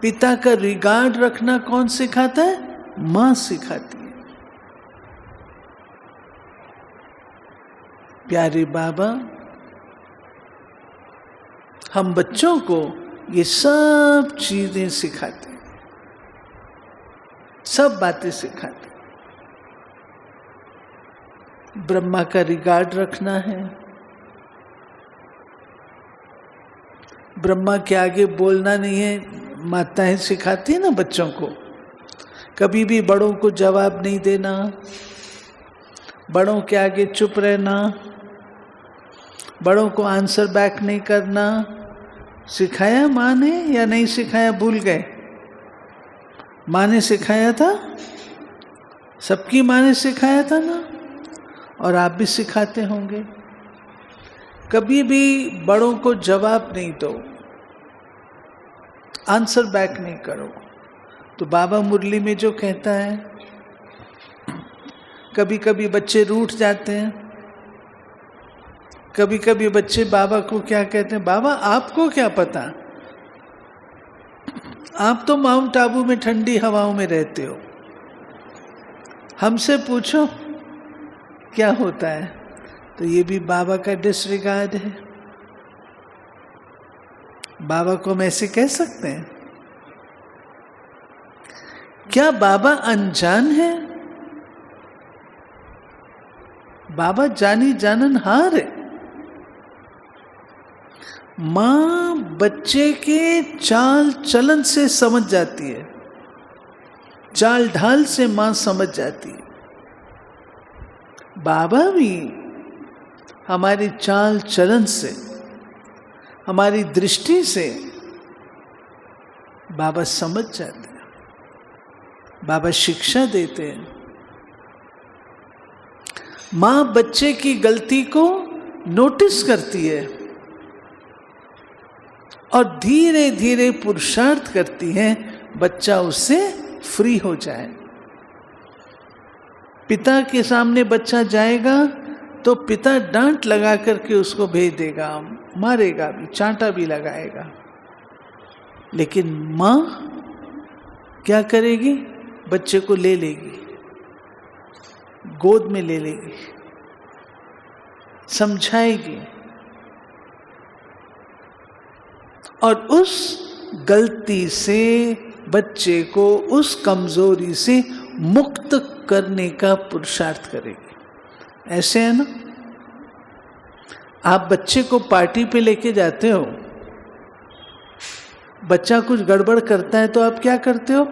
पिता का रिगार्ड रखना कौन सिखाता है? माँ सिखाती है। प्यारे बाबा हम बच्चों को ये सब चीजें सिखाते हैं, सब बातें सिखाते हैं। ब्रह्मा का रिगार्ड रखना है, ब्रह्मा के आगे बोलना नहीं है। माताएं सिखाती है ना बच्चों को, कभी भी बड़ों को जवाब नहीं देना, बड़ों के आगे चुप रहना, बड़ों को आंसर बैक नहीं करना। सिखाया माँ ने या नहीं सिखाया? भूल गए? माँ ने सिखाया था, सबकी माँ ने सिखाया था ना, और आप भी सिखाते होंगे। कभी भी बड़ों को जवाब नहीं दो, आंसर बैक नहीं करो। तो बाबा मुरली में जो कहता है, कभी कभी बच्चे रूठ जाते हैं, कभी कभी बच्चे बाबा को क्या कहते हैं? बाबा आपको क्या पता, आप तो माउंट आबू में ठंडी हवाओं में रहते हो, हमसे पूछो क्या होता है। तो ये भी बाबा का डिसरिगार्ड है। बाबा को हम ऐसे कह सकते हैं? क्या बाबा अनजान है? बाबा जानी जाननहार है। माँ बच्चे के चाल चलन से समझ जाती है, चाल ढाल से माँ समझ जाती है। बाबा भी हमारी चाल चलन से, हमारी दृष्टि से बाबा समझ जाते हैं, बाबा शिक्षा देते हैं। माँ बच्चे की गलती को नोटिस करती है और धीरे धीरे पुरुषार्थ करती है बच्चा उससे फ्री हो जाए। पिता के सामने बच्चा जाएगा तो पिता डांट लगा करके उसको भेज देगा, मारेगा भी, चांटा भी लगाएगा। लेकिन माँ क्या करेगी? बच्चे को ले लेगी, गोद में ले लेगी, समझाएगी और उस गलती से बच्चे को उस कमजोरी से मुक्त करने का पुरुषार्थ करेगी। ऐसे है ना? आप बच्चे को पार्टी पे लेके जाते हो, बच्चा कुछ गड़बड़ करता है तो आप क्या करते हो?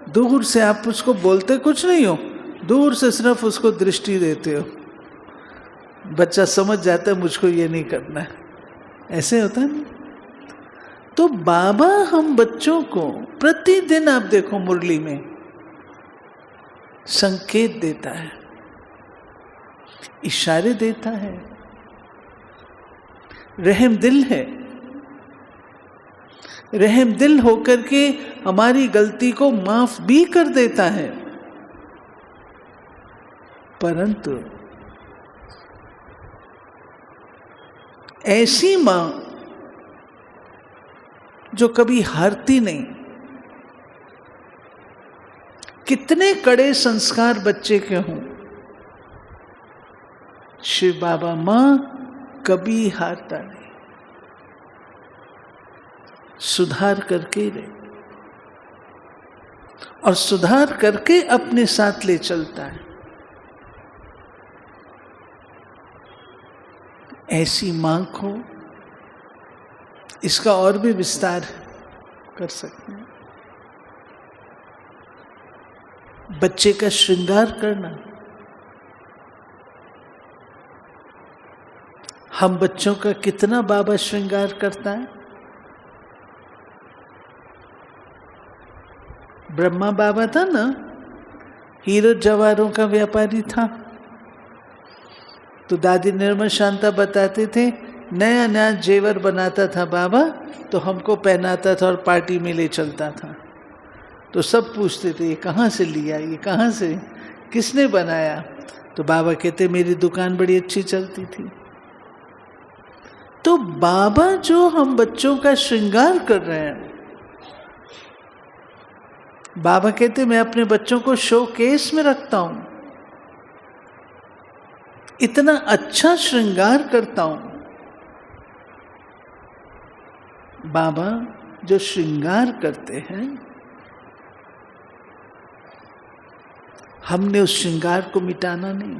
दूर से, आप उसको बोलते कुछ नहीं हो, दूर से सिर्फ उसको दृष्टि देते हो। बच्चा समझ जाता है मुझको ये नहीं करना है। ऐसे होता है ना? तो बाबा हम बच्चों को प्रतिदिन, आप देखो मुरली में संकेत देता है, इशारे देता है, रहम दिल है। रहम दिल होकर के हमारी गलती को माफ भी कर देता है। परंतु ऐसी मां जो कभी हारती नहीं, कितने कड़े संस्कार बच्चे के हों, शिव बाबा मां कभी हारता नहीं, सुधार करके ही रहे और सुधार करके अपने साथ ले चलता है। ऐसी मां को इसका और भी विस्तार कर सकते हैं। बच्चे का श्रृंगार करना, हम बच्चों का कितना बाबा श्रृंगार करता है। ब्रह्मा बाबा था ना, हीरो जवाहरों का व्यापारी था। तो दादी निर्मल शांता बताते थे, नया नया जेवर बनाता था बाबा, तो हमको पहनाता था और पार्टी में ले चलता था। तो सब पूछते थे, ये कहाँ से लिया, ये कहाँ से, किसने बनाया? तो बाबा कहते, मेरी दुकान बड़ी अच्छी चलती थी। तो बाबा जो हम बच्चों का श्रृंगार कर रहे हैं, बाबा कहते मैं अपने बच्चों को शोकेस में रखता हूं, इतना अच्छा श्रृंगार करता हूं। बाबा जो श्रृंगार करते हैं, हमने उस श्रृंगार को मिटाना नहीं।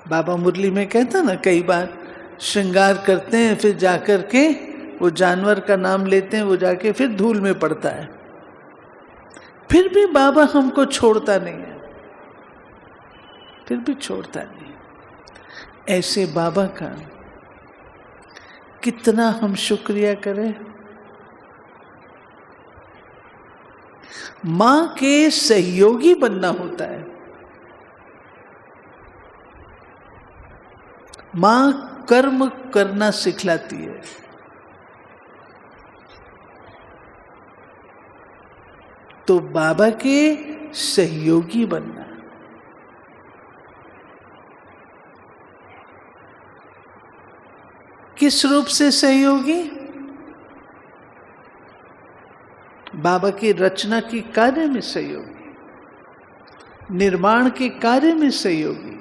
बाबा मुरली में कहता ना, कई बार श्रृंगार करते हैं, फिर जाकर के वो जानवर का नाम लेते हैं, वो जाके फिर धूल में पड़ता है। फिर भी बाबा हमको छोड़ता नहीं है, फिर भी छोड़ता नहीं। ऐसे बाबा का कितना हम शुक्रिया करें। मां के सहयोगी बनना होता है। मां कर्म करना सिखलाती है। तो बाबा के सहयोगी बनना। किस रूप से सहयोगी? बाबा की रचना के कार्य में सहयोगी, निर्माण के कार्य में सहयोगी,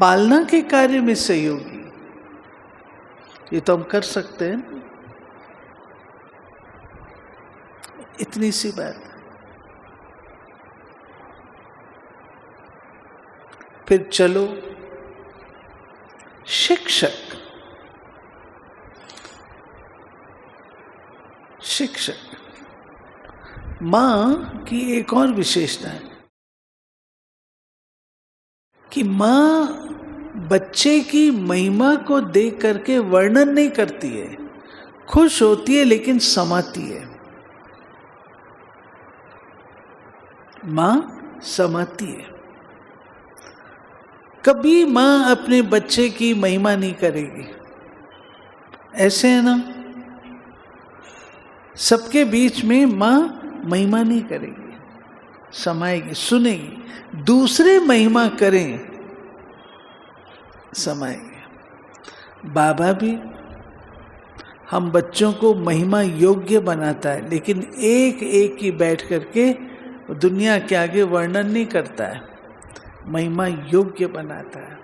पालना के कार्य में सहयोगी। ये तो हम कर सकते हैं। इतनी सी बात। फिर चलो, शिक्षक मां की एक और विशेषता है कि मां बच्चे की महिमा को देख करके वर्णन नहीं करती है, खुश होती है लेकिन समाती है। मां समाती है। कभी मां अपने बच्चे की महिमा नहीं करेगी, ऐसे है ना। सबके बीच में मां महिमा नहीं करेगी, समाएगी, सुनेगी। दूसरे महिमा करें, समाएगी। बाबा भी हम बच्चों को महिमा योग्य बनाता है, लेकिन एक एक की बैठ करके दुनिया के आगे वर्णन नहीं करता है, महिमा योग्य बनाता है।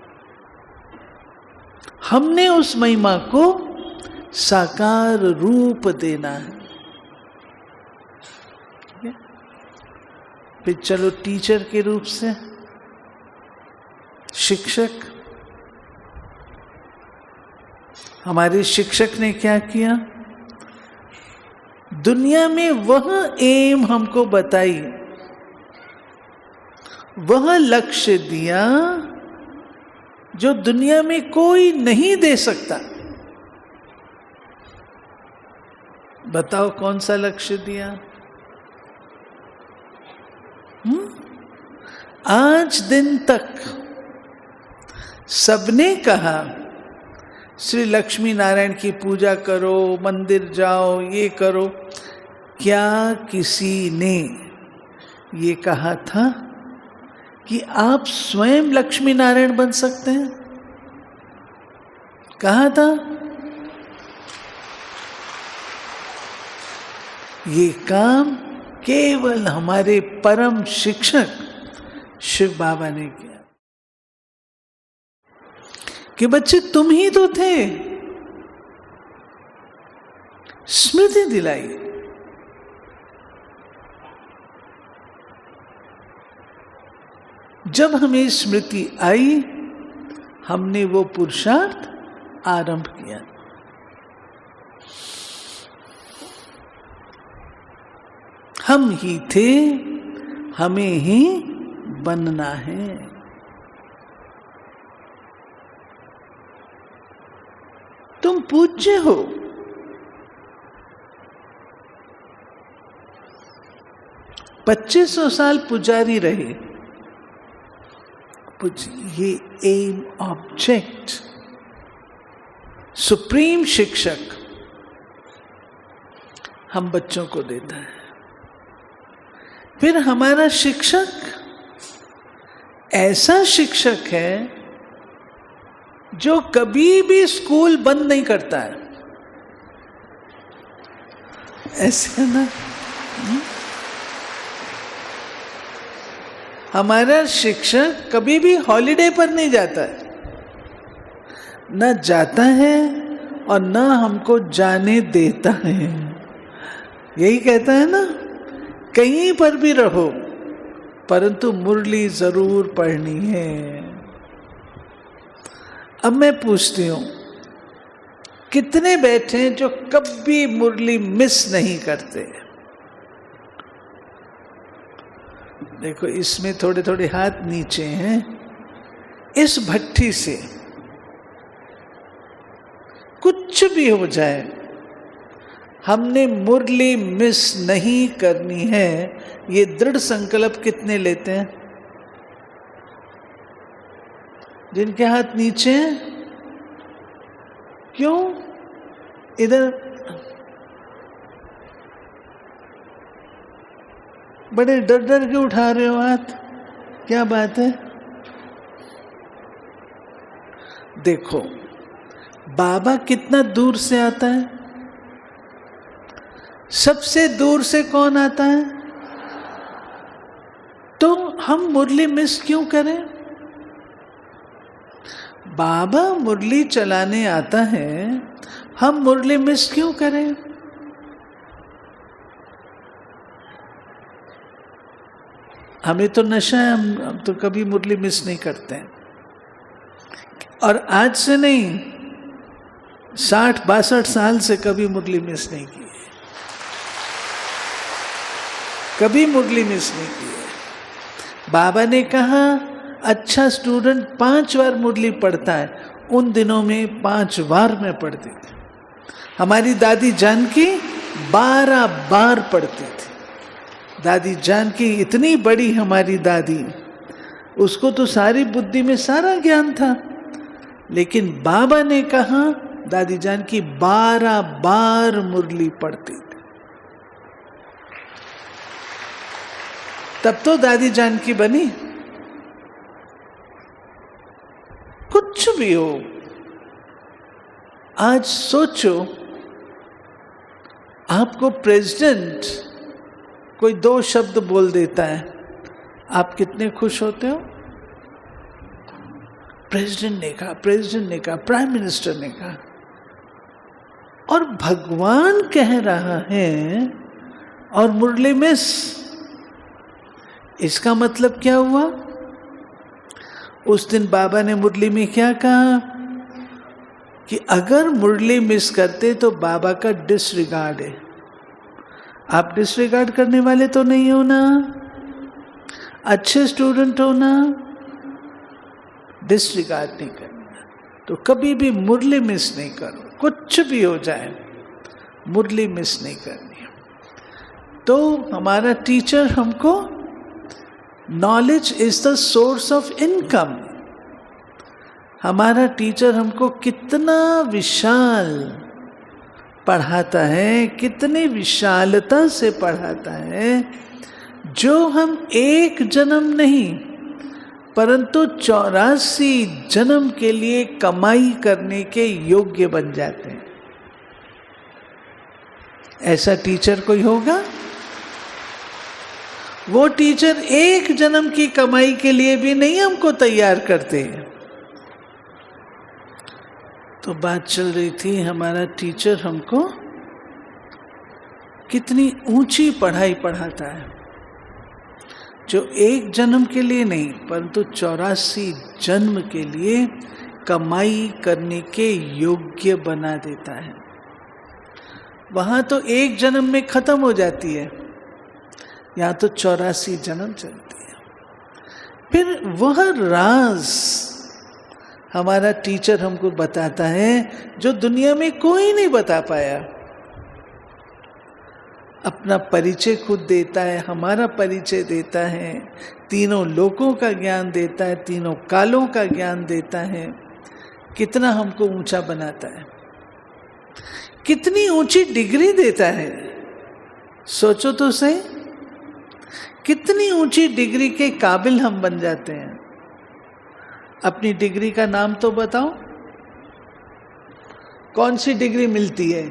हमने उस महिमा को साकार रूप देना है। फिर चलो टीचर के रूप से, शिक्षक। हमारे शिक्षक ने क्या किया? दुनिया में वह एम हमको बताई, वह लक्ष्य दिया जो दुनिया में कोई नहीं दे सकता। बताओ कौन सा लक्ष्य दिया? आज दिन तक सबने कहा श्री लक्ष्मी नारायण की पूजा करो, मंदिर जाओ, ये करो। क्या किसी ने ये कहा था कि आप स्वयं लक्ष्मी नारायण बन सकते हैं? कहा था? ये काम केवल हमारे परम शिक्षक शिव बाबा ने किया। कि बच्चे तुम ही तो थे, स्मृति दिलाई। जब हमें स्मृति आई, हमने वो पुरुषार्थ आरंभ किया। हम ही थे, हमें ही बनना है। तुम पूज्य हो। 2500 साल पुजारी रहे, ये एम ऑब्जेक्ट सुप्रीम शिक्षक हम बच्चों को देता है। फिर हमारा शिक्षक ऐसा शिक्षक है जो कभी भी स्कूल बंद नहीं करता है। ऐसे है ना? हमारा शिक्षक कभी भी हॉलिडे पर नहीं जाता है, ना जाता है और ना हमको जाने देता है। यही कहता है ना, कहीं पर भी रहो परंतु मुरली जरूर पढ़नी है। अब मैं पूछती हूं, कितने बैठे हैं जो कभी मुरली मिस नहीं करते? देखो, इसमें थोड़े थोड़े हाथ नीचे हैं। इस भट्ठी से कुछ भी हो जाए, हमने मुरली मिस नहीं करनी है, ये दृढ़ संकल्प कितने लेते हैं? जिनके हाथ नीचे हैं। क्यों? इधर बड़े डर डर के उठा रहे हो हाथ, क्या बात है? देखो, बाबा कितना दूर से आता है। सबसे दूर से कौन आता है? तो हम मुरली मिस क्यों करें? बाबा मुरली चलाने आता है, हम मुरली मिस क्यों करें? हमें तो नशा है, हम तो कभी मुरली मिस नहीं करते हैं। और आज से नहीं, 60-62 साल से कभी मुरली मिस नहीं की, कभी मुरली मिस नहीं की है। बाबा ने कहा, अच्छा स्टूडेंट 5 बार मुरली पढ़ता है। उन दिनों में 5 बार मैं पढ़ती थी। हमारी दादी जानकी 12 बार पढ़ती थी। दादी जानकी इतनी बड़ी हमारी दादी, उसको तो सारी बुद्धि में सारा ज्ञान था, लेकिन बाबा ने कहा दादी जानकी 12 बार मुरली पढ़ती थी। तब तो दादी जानकी बनी। कुछ भी हो, आज सोचो, आपको प्रेसिडेंट कोई 2 शब्द बोल देता है, आप कितने खुश होते हो? प्रेसिडेंट ने कहा, प्रेसिडेंट ने कहा, प्राइम मिनिस्टर ने कहा। और भगवान कह रहा है और मुरली मिस। इसका मतलब क्या हुआ? उस दिन बाबा ने मुरली में क्या कहा कि अगर मुरली मिस करते तो बाबा का डिसरिगार्ड है। आप डिसरिगार्ड करने वाले तो नहीं हो ना, अच्छे स्टूडेंट हो ना, डिसरिगार्ड नहीं करना। तो कभी भी मुरली मिस नहीं करो, कुछ भी हो जाए मुरली मिस नहीं करनी। तो हमारा टीचर हमको, knowledge is the source of income. हमारा टीचर हमको कितना विशाल पढ़ाता है, कितनी विशालता से पढ़ाता है, जो हम एक जन्म नहीं परंतु 84 जन्म के लिए कमाई करने के योग्य बन जाते हैं। ऐसा टीचर कोई होगा? वो टीचर एक जन्म की कमाई के लिए भी नहीं हमको तैयार करते। तो बात चल रही थी, हमारा टीचर हमको कितनी ऊंची पढ़ाई पढ़ाता है, जो एक जन्म के लिए नहीं परंतु 84 जन्म के लिए कमाई करने के योग्य बना देता है। वहां तो एक जन्म में खत्म हो जाती है, यहाँ तो 84 जन्म चलती है। फिर वह राज हमारा टीचर हमको बताता है जो दुनिया में कोई नहीं बता पाया। अपना परिचय खुद देता है, हमारा परिचय देता है, तीनों लोकों का ज्ञान देता है, तीनों कालों का ज्ञान देता है, कितना हमको ऊंचा बनाता है, कितनी ऊंची डिग्री देता है। सोचो तो सही, कितनी ऊंची डिग्री के काबिल हम बन जाते हैं। अपनी डिग्री का नाम तो बताओ, कौन सी डिग्री मिलती है?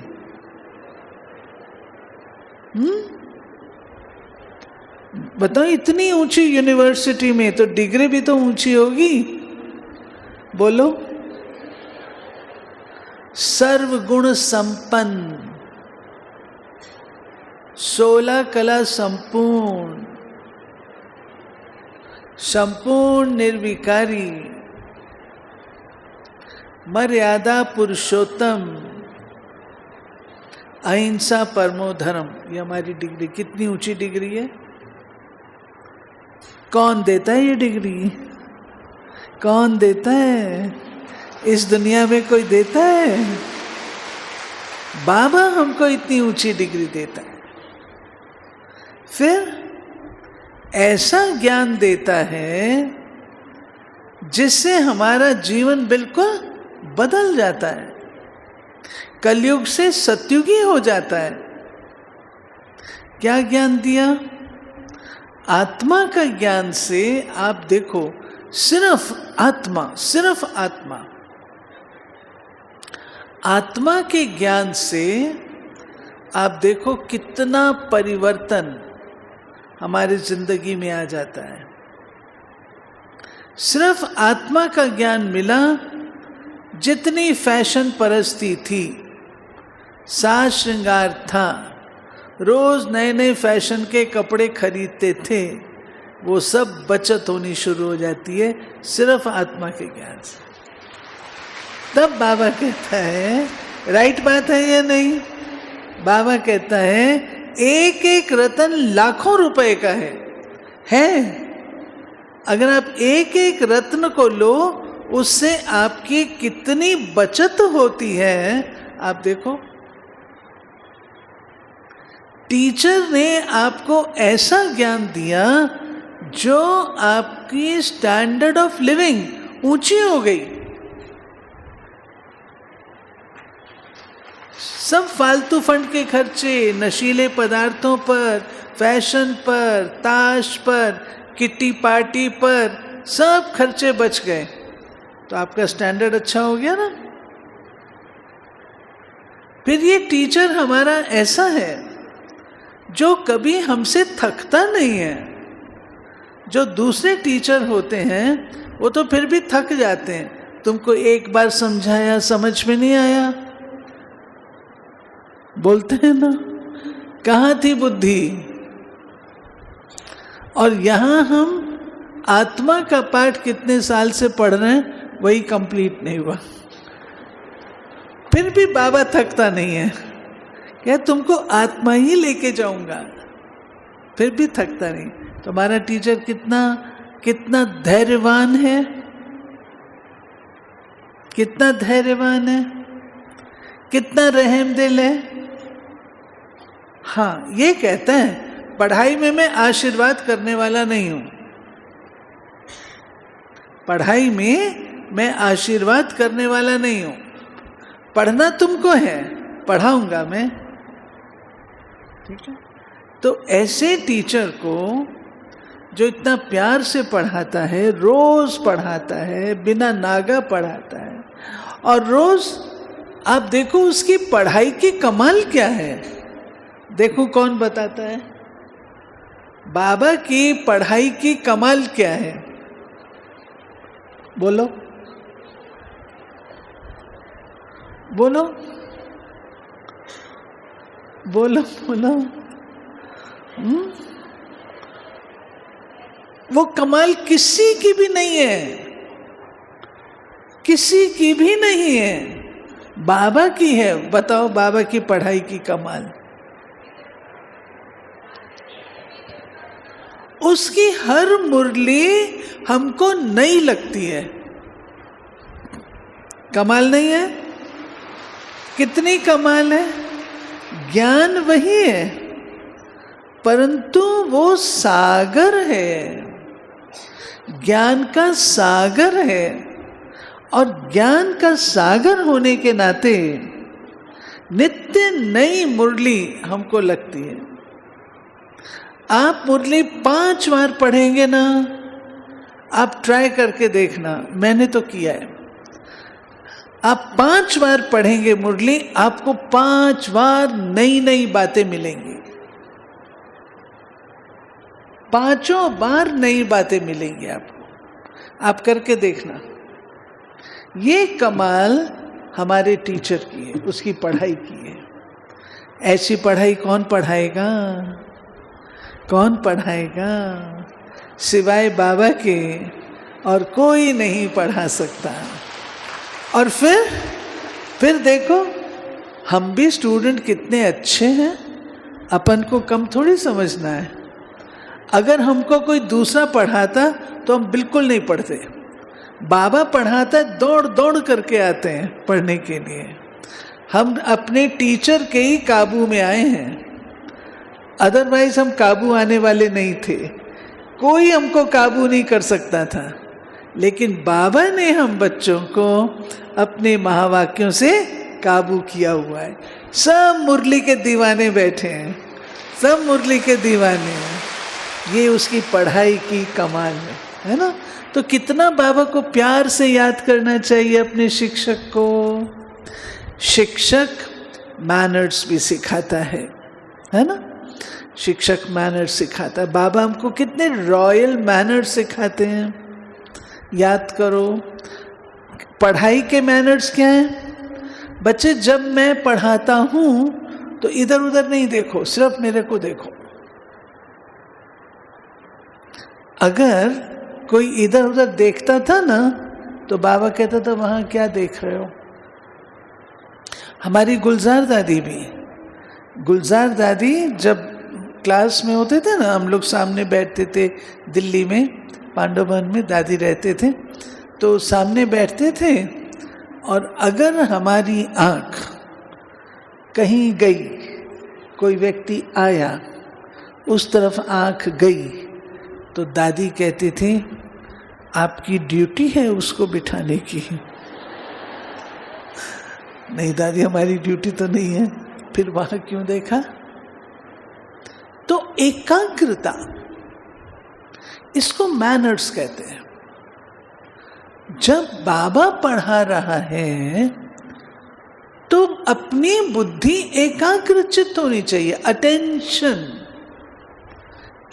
बताओ, इतनी ऊंची यूनिवर्सिटी में तो डिग्री भी तो ऊंची होगी। बोलो। सर्वगुण संपन्न, 16 कला संपूर्ण, संपूर्ण निर्विकारी, मर्यादा पुरुषोत्तम, अहिंसा परमो धर्म। ये हमारी डिग्री। कितनी ऊंची डिग्री है? कौन देता है ये डिग्री? कौन देता है? इस दुनिया में कोई देता है? बाबा हमको इतनी ऊंची डिग्री देता है। फिर ऐसा ज्ञान देता है जिससे हमारा जीवन बिल्कुल बदल जाता है, कलयुग से सतयुगी हो जाता है। क्या ज्ञान दिया? आत्मा का ज्ञान से आप देखो, सिर्फ आत्मा, सिर्फ आत्मा, आत्मा के ज्ञान से आप देखो कितना परिवर्तन हमारी जिंदगी में आ जाता है। सिर्फ आत्मा का ज्ञान मिला, जितनी फैशन परस्ती थी, साज श्रृंगार था, रोज नए नए फैशन के कपड़े खरीदते थे, वो सब बचत होनी शुरू हो जाती है सिर्फ आत्मा के ज्ञान से। तब बाबा कहता है, राइट बात है या नहीं? बाबा कहता है एक एक रतन लाखों रुपए का है। अगर आप एक एक रत्न को लो, उससे आपकी कितनी बचत होती है आप देखो। टीचर ने आपको ऐसा ज्ञान दिया जो आपकी स्टैंडर्ड ऑफ लिविंग ऊंची हो गई। सब फालतू फंड के खर्चे, नशीले पदार्थों पर, फैशन पर, ताश पर, किट्टी पार्टी पर, सब खर्चे बच गए, तो आपका स्टैंडर्ड अच्छा हो गया ना। फिर ये टीचर हमारा ऐसा है जो कभी हमसे थकता नहीं है। जो दूसरे टीचर होते हैं वो तो फिर भी थक जाते हैं, तुमको एक बार समझाया समझ में नहीं आया, बोलते हैं ना, कहाँ थी बुद्धि। और यहाँ हम आत्मा का पाठ कितने साल से पढ़ रहे हैं, वही कंप्लीट नहीं हुआ, फिर भी बाबा थकता नहीं है, क्या तुमको आत्मा ही लेके जाऊंगा, फिर भी थकता नहीं। तुम्हारा टीचर कितना धैर्यवान है, कितना धैर्यवान है, कितना रहमदिल है। हाँ, ये कहता है पढ़ाई में मैं आशीर्वाद करने वाला नहीं हूं, पढ़ाई में मैं आशीर्वाद करने वाला नहीं हूं, पढ़ना तुमको है, पढ़ाऊंगा मैं, ठीक है। तो ऐसे टीचर को जो इतना प्यार से पढ़ाता है, रोज पढ़ाता है, बिना नागा पढ़ाता है, और रोज आप देखो उसकी पढ़ाई की कमाल क्या है। देखो कौन बताता है बाबा की पढ़ाई की कमाल क्या है, बोलो बोलो बोलो बोलो। वो कमाल किसी की भी नहीं है, किसी की भी नहीं है, बाबा की है। बताओ बाबा की पढ़ाई की कमाल। उसकी हर मुरली हमको नई लगती है, कमाल नहीं है? कितनी कमाल है। ज्ञान वही है, परंतु वो सागर है, ज्ञान का सागर है, और ज्ञान का सागर होने के नाते नित्य नई मुरली हमको लगती है। आप मुरली 5 बार पढ़ेंगे ना, आप ट्राई करके देखना, मैंने तो किया है। आप 5 बार पढ़ेंगे मुरली, आपको 5 बार नई नई बातें मिलेंगी, 5 बार नई बातें मिलेंगी आपको। आप करके देखना। ये कमाल हमारे टीचर की है, उसकी पढ़ाई की है। ऐसी पढ़ाई कौन पढ़ाएगा? कौन पढ़ाएगा? सिवाय बाबा के और कोई नहीं पढ़ा सकता। और फिर देखो, हम भी स्टूडेंट कितने अच्छे हैं, अपन को कम थोड़ी समझना है। अगर हमको कोई दूसरा पढ़ाता तो हम बिल्कुल नहीं पढ़ते। बाबा पढ़ाता है, दौड़ दौड़ करके आते हैं पढ़ने के लिए। हम अपने टीचर के ही काबू में आए हैं, अदरवाइज हम काबू आने वाले नहीं थे। कोई हमको काबू नहीं कर सकता था, लेकिन बाबा ने हम बच्चों को अपने महावाक्यों से काबू किया हुआ है। सब मुरली के दीवाने बैठे हैं, सब मुरली के दीवाने हैं। ये उसकी पढ़ाई की कमाल है ना? तो कितना बाबा को प्यार से याद करना चाहिए अपने शिक्षक को। शिक्षक मैनर्स भी सिखाता है ना? शिक्षक मैनर्स सिखाता है। बाबा हमको कितने रॉयल मैनर्स सिखाते हैं, याद करो। पढ़ाई के मैनर्स क्या हैं? बच्चे, जब मैं पढ़ाता हूं तो इधर उधर नहीं देखो, सिर्फ मेरे को देखो। अगर कोई इधर उधर देखता था ना, तो बाबा कहता था वहां क्या देख रहे हो। हमारी गुलजार दादी भी, गुलजार दादी जब क्लास में होते थे ना, हम लोग सामने बैठते थे, दिल्ली में पांडव भवन में दादी रहते थे, तो सामने बैठते थे। और अगर हमारी आँख कहीं गई, कोई व्यक्ति आया, उस तरफ आँख गई, तो दादी कहती थी आपकी ड्यूटी है उसको बिठाने की। नहीं दादी, हमारी ड्यूटी तो नहीं है। फिर वहां क्यों देखा? तो एकाग्रता, इसको मैनर्स कहते हैं। जब बाबा पढ़ा रहा है तो अपनी बुद्धि एकाग्रचित होनी चाहिए, अटेंशन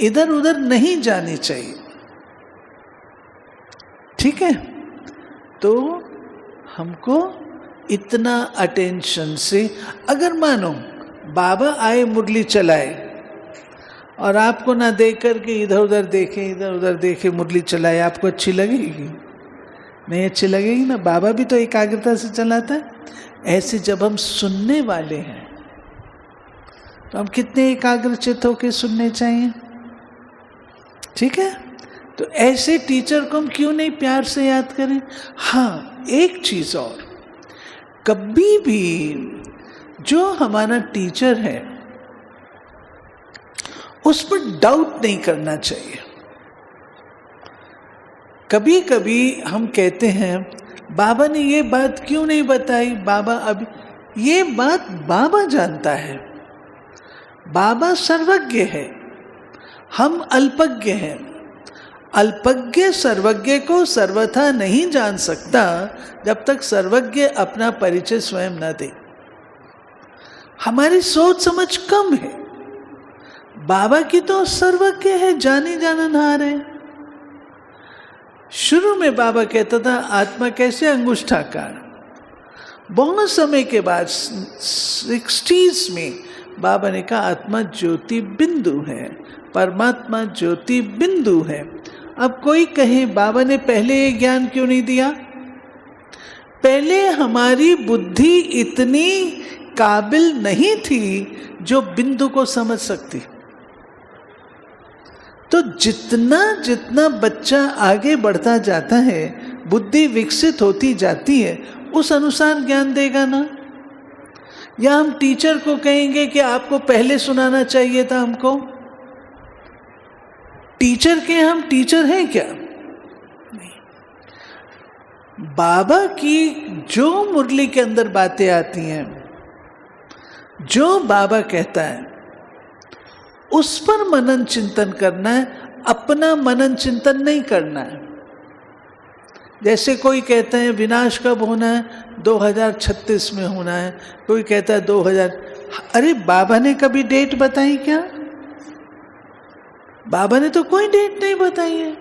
इधर उधर नहीं जानी चाहिए। ठीक है? तो हमको इतना अटेंशन से, अगर मानो बाबा आए मुरली चलाए और आपको ना देख करके इधर उधर देखे मुरली चलाए, आपको अच्छी लगेगी? नहीं अच्छी लगेगी ना। बाबा भी तो एकाग्रता से चलाता है। ऐसे जब हम सुनने वाले हैं तो हम कितने एकाग्रचित होकर सुनने चाहिए। ठीक है? तो ऐसे टीचर को हम क्यों नहीं प्यार से याद करें। हाँ, एक चीज और, कभी भी जो हमारा टीचर है उस पर डाउट नहीं करना चाहिए। कभी कभी हम कहते हैं बाबा ने ये बात क्यों नहीं बताई, बाबा अभी, ये बात बाबा जानता है। बाबा सर्वज्ञ है, हम अल्पज्ञ हैं। अल्पज्ञ सर्वज्ञ को सर्वथा नहीं जान सकता जब तक सर्वज्ञ अपना परिचय स्वयं न दे। हमारी सोच समझ कम है। बाबा की तो सर्वज्ञ है, जानी जाननहार है। शुरू में बाबा कहता था आत्मा कैसे अंगुष्ठाकार। बहुत समय के बाद 60s में बाबा ने कहा आत्मा ज्योति बिंदु है, परमात्मा ज्योति बिंदु है। अब कोई कहे बाबा ने पहले ये ज्ञान क्यों नहीं दिया? पहले हमारी बुद्धि इतनी काबिल नहीं थी जो बिंदु को समझ सकती। तो जितना जितना बच्चा आगे बढ़ता जाता है, बुद्धि विकसित होती जाती है, उस अनुसार ज्ञान देगा ना। या हम टीचर को कहेंगे कि आपको पहले सुनाना चाहिए था हमको, टीचर के हम टीचर हैं क्या? नहीं। बाबा की जो मुरली के अंदर बातें आती हैं, जो बाबा कहता है उस पर मनन चिंतन करना है, अपना मनन चिंतन नहीं करना है। जैसे कोई कहते हैं विनाश कब होना है, 2036 में होना है, कोई कहता है 2000। अरे बाबा ने कभी डेट बताई क्या? बाबा ने तो कोई डेट नहीं बताई है।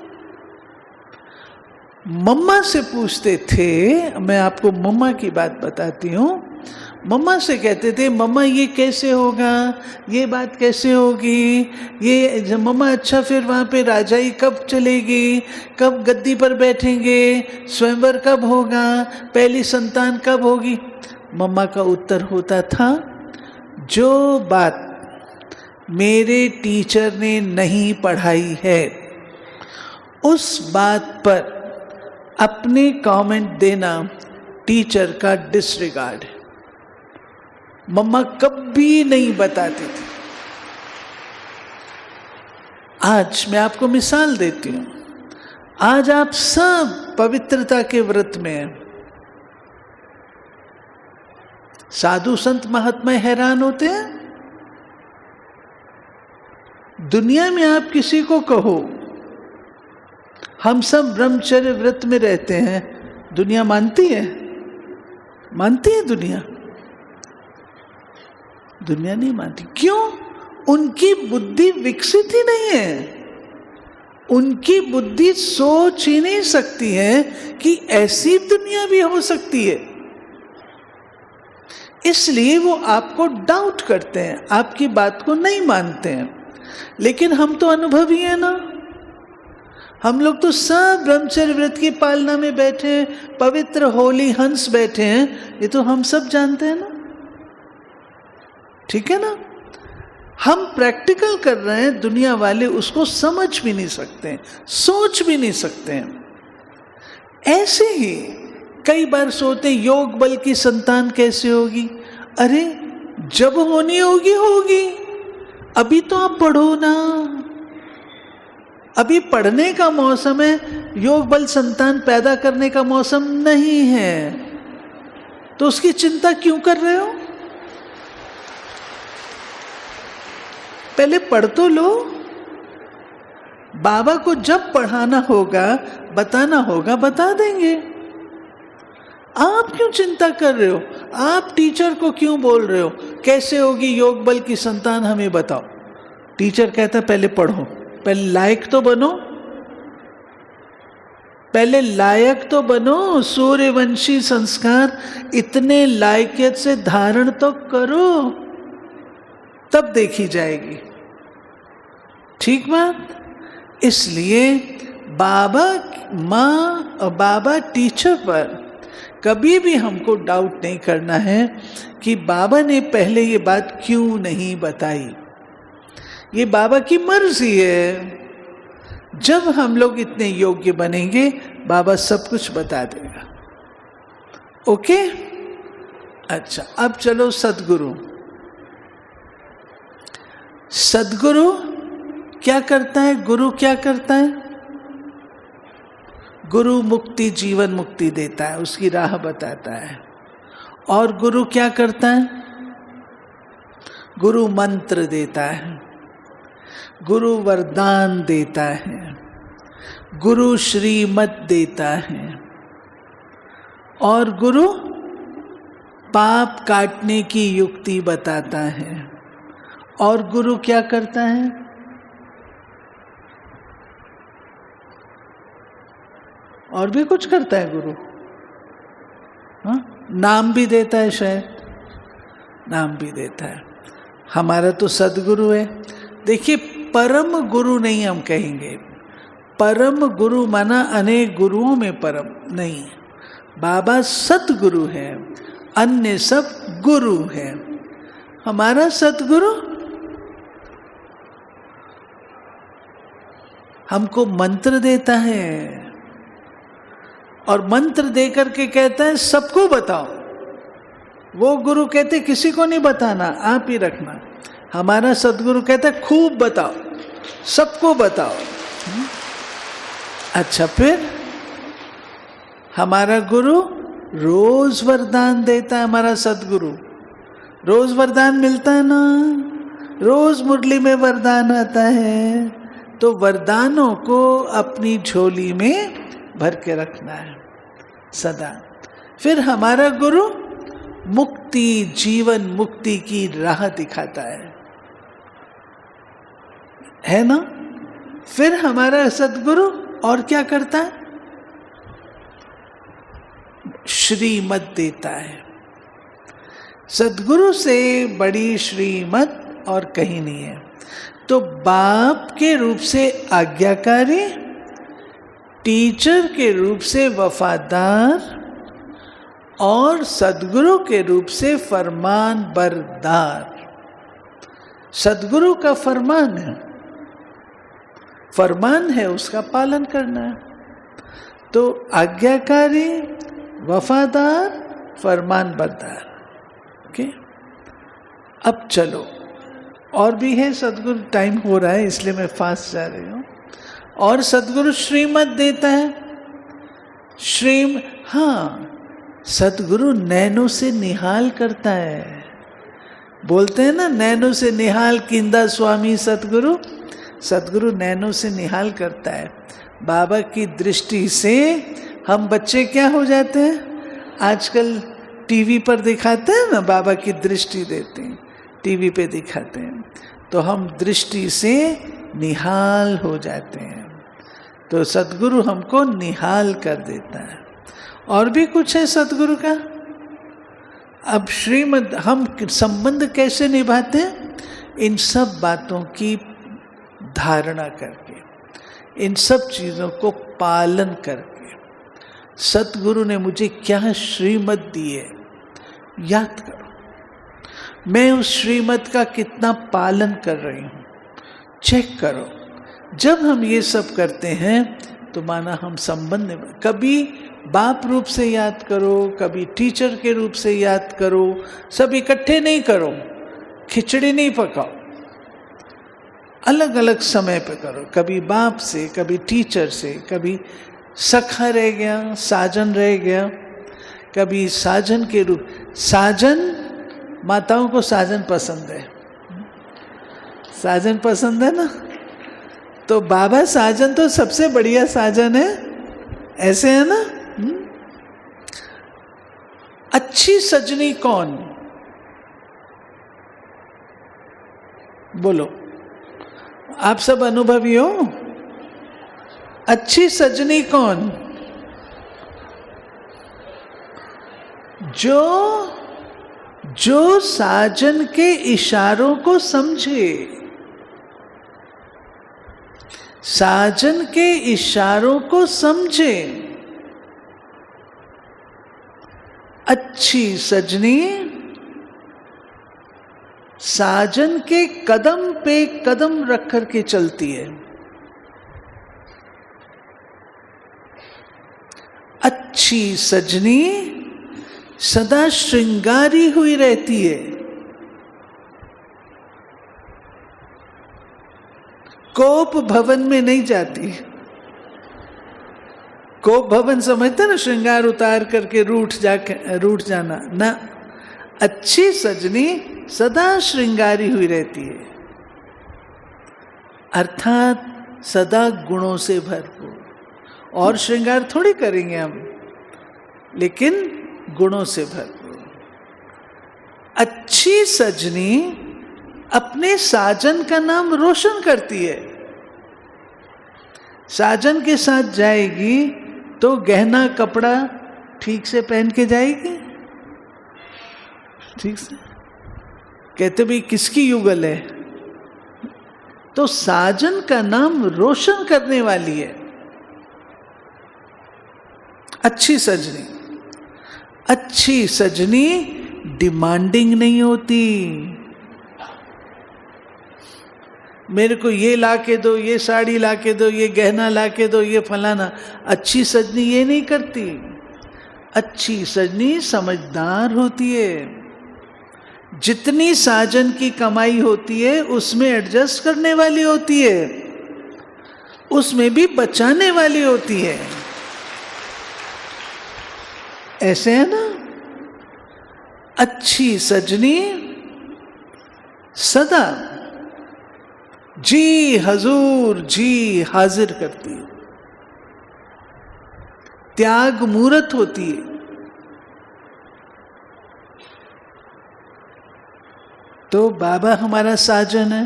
मम्मा से पूछते थे, मैं आपको मम्मा की बात बताती हूँ। मम्मा से कहते थे मम्मा ये कैसे होगा, ये बात कैसे होगी, ये मम्मा अच्छा फिर वहाँ पे राजाई कब चलेगी, कब गद्दी पर बैठेंगे, स्वयंवर कब होगा, पहली संतान कब होगी। मम्मा का उत्तर होता था, जो बात मेरे टीचर ने नहीं पढ़ाई है उस बात पर अपने कमेंट देना टीचर का डिसरिगार्ड है। मम्मा कभी नहीं बताती थी। आज मैं आपको मिसाल देती हूं। आज आप सब पवित्रता के व्रत में हैं। साधु संत महात्मा हैरान होते हैं। दुनिया में आप किसी को कहो हम सब ब्रह्मचर्य व्रत में रहते हैं, दुनिया मानती है? मानती है दुनिया? दुनिया नहीं मानती। क्यों? उनकी बुद्धि विकसित ही नहीं है। उनकी बुद्धि सोच ही नहीं सकती है कि ऐसी दुनिया भी हो सकती है। इसलिए वो आपको डाउट करते हैं, आपकी बात को नहीं मानते हैं। लेकिन हम तो अनुभवी हैं ना। हम लोग तो सब ब्रह्मचर्य व्रत की पालना में बैठे हैं, पवित्र होली हंस बैठे हैं, ये तो हम सब जानते हैं ना। ठीक है ना। हम प्रैक्टिकल कर रहे हैं, दुनिया वाले उसको समझ भी नहीं सकते हैं, सोच भी नहीं सकते हैं। ऐसे ही कई बार सोचते योग बल की संतान कैसे होगी। अरे जब होनी होगी होगी, अभी तो आप पढ़ो ना। अभी पढ़ने का मौसम है, योग बल संतान पैदा करने का मौसम नहीं है। तो उसकी चिंता क्यों कर रहे हो? पहले पढ़ तो लो। बाबा को जब पढ़ाना होगा, बताना होगा, बता देंगे। आप क्यों चिंता कर रहे हो? आप टीचर को क्यों बोल रहे हो कैसे होगी योग बल की संतान, हमें बताओ। टीचर कहता पहले पढ़ो, पहले लायक तो बनो, पहले लायक तो बनो। सूर्यवंशी संस्कार इतने लायकियत से धारण तो करो, तब देखी जाएगी। ठीक बात। इसलिए बाबा माँ और बाबा टीचर पर कभी भी हमको डाउट नहीं करना है कि बाबा ने पहले ये बात क्यों नहीं बताई। ये बाबा की मर्जी है। जब हम लोग इतने योग्य बनेंगे, बाबा सब कुछ बता देगा। ओके? अच्छा, अब चलो सद्गुरु। सद्गुरु क्या करता है? गुरु क्या करता है? गुरु मुक्ति, जीवन मुक्ति देता है, उसकी राह बताता है। और गुरु क्या करता है? गुरु मंत्र देता है, गुरु वरदान देता है, गुरु श्रीमत देता है, और गुरु पाप काटने की युक्ति बताता है। और गुरु क्या करता है? और भी कुछ करता है गुरु। हाँ? नाम भी देता है, शायद नाम भी देता है। हमारा तो सदगुरु है। देखिए, परम गुरु नहीं हम कहेंगे। परम गुरु माना अनेक गुरुओं में परम नहीं। बाबा सतगुरु है, अन्य सब गुरु है। हमारा सतगुरु हमको मंत्र देता है, और मंत्र देकर के कहता है सबको बताओ। वो गुरु कहते किसी को नहीं बताना, आप ही रखना। हमारा सदगुरु कहता है खूब बताओ, सबको बताओ, अच्छा, फिर हमारा गुरु रोज वरदान देता है, हमारा सदगुरु रोज वरदान मिलता है ना, रोज मुरली में वरदान आता है, तो वरदानों को अपनी झोली में भर के रखना है सदा। फिर हमारा गुरु मुक्ति, जीवन मुक्ति की राह दिखाता है ना। फिर हमारा सदगुरु और क्या करता है? श्रीमत देता है। सदगुरु से बड़ी श्रीमत और कहीं नहीं है। तो बाप के रूप से आज्ञाकारी, टीचर के रूप से वफादार और सदगुरु के रूप से फरमान बरदार। सदगुरु का फरमान है, उसका पालन करना है। तो आज्ञाकारी, वफादार, फरमान बरदार। ओके, अब चलो, और भी है सदगुरु, टाइम हो रहा है इसलिए मैं फास्ट जा रही हूँ। और सदगुरु श्रीमत देता है। हाँ, सदगुरु नैनो से निहाल करता है। बोलते हैं ना, नैनो से निहाल किंदा स्वामी सदगुरु। सदगुरु नैनो से निहाल करता है। बाबा की दृष्टि से हम बच्चे क्या हो जाते हैं? आजकल टीवी पर दिखाते हैं ना, बाबा की दृष्टि देते हैं, टीवी पे दिखाते हैं, तो हम दृष्टि से निहाल हो जाते हैं। तो सदगुरु हमको निहाल कर देता है। और भी कुछ है सदगुरु का। अब श्रीमद् हम संबंध कैसे निभाते हैं? इन सब बातों की धारणा करके, इन सब चीज़ों को पालन करके। सतगुरु ने मुझे क्या श्रीमत दी है, याद करो। मैं उस श्रीमत का कितना पालन कर रही हूँ, चेक करो। जब हम ये सब करते हैं तो माना हम संबंध में, कभी बाप रूप से याद करो, कभी टीचर के रूप से याद करो, सब इकट्ठे नहीं करो, खिचड़ी नहीं पकाओ, अलग अलग समय पे करो। कभी बाप से, कभी टीचर से, कभी सखा रह गया, साजन रह गया, कभी साजन के रूप। साजन, माताओं को साजन पसंद है, साजन पसंद है ना, तो बाबा साजन तो सबसे बढ़िया साजन है, ऐसे है ना। अच्छी सजनी कौन? बोलो, आप सब अनुभवी हो। अच्छी सजनी कौन? जो साजन के इशारों को समझे, साजन के इशारों को समझे। अच्छी सजनी साजन के कदम पे कदम रख कर के चलती है। अच्छी सजनी सदा श्रृंगारी हुई रहती है। कोप भवन में नहीं जाती। कोप भवन समझते ना, श्रृंगार उतार करके रूठ जाना ना। अच्छी सजनी सदा श्रृंगारी हुई रहती है, अर्थात सदा गुणों से भरपूर। और श्रृंगार थोड़ी करेंगे हम, लेकिन गुणों से भरपूर। अच्छी सजनी अपने साजन का नाम रोशन करती है। साजन के साथ जाएगी तो गहना कपड़ा ठीक से पहन के जाएगी, ठीक से। कहते भी किसकी युगल है, तो साजन का नाम रोशन करने वाली है अच्छी सजनी। अच्छी सजनी डिमांडिंग नहीं होती, मेरे को ये ला के दो, ये साड़ी ला के दो, ये गहना ला के दो, ये फलाना। अच्छी सजनी ये नहीं करती। अच्छी सजनी समझदार होती है। जितनी साजन की कमाई होती है उसमें एडजस्ट करने वाली होती है। उसमें भी बचाने वाली होती है। ऐसे है ना, अच्छी सजनी सदा जी हजूर जी हाजिर करती है, त्याग मूर्त होती है। तो बाबा हमारा साजन है,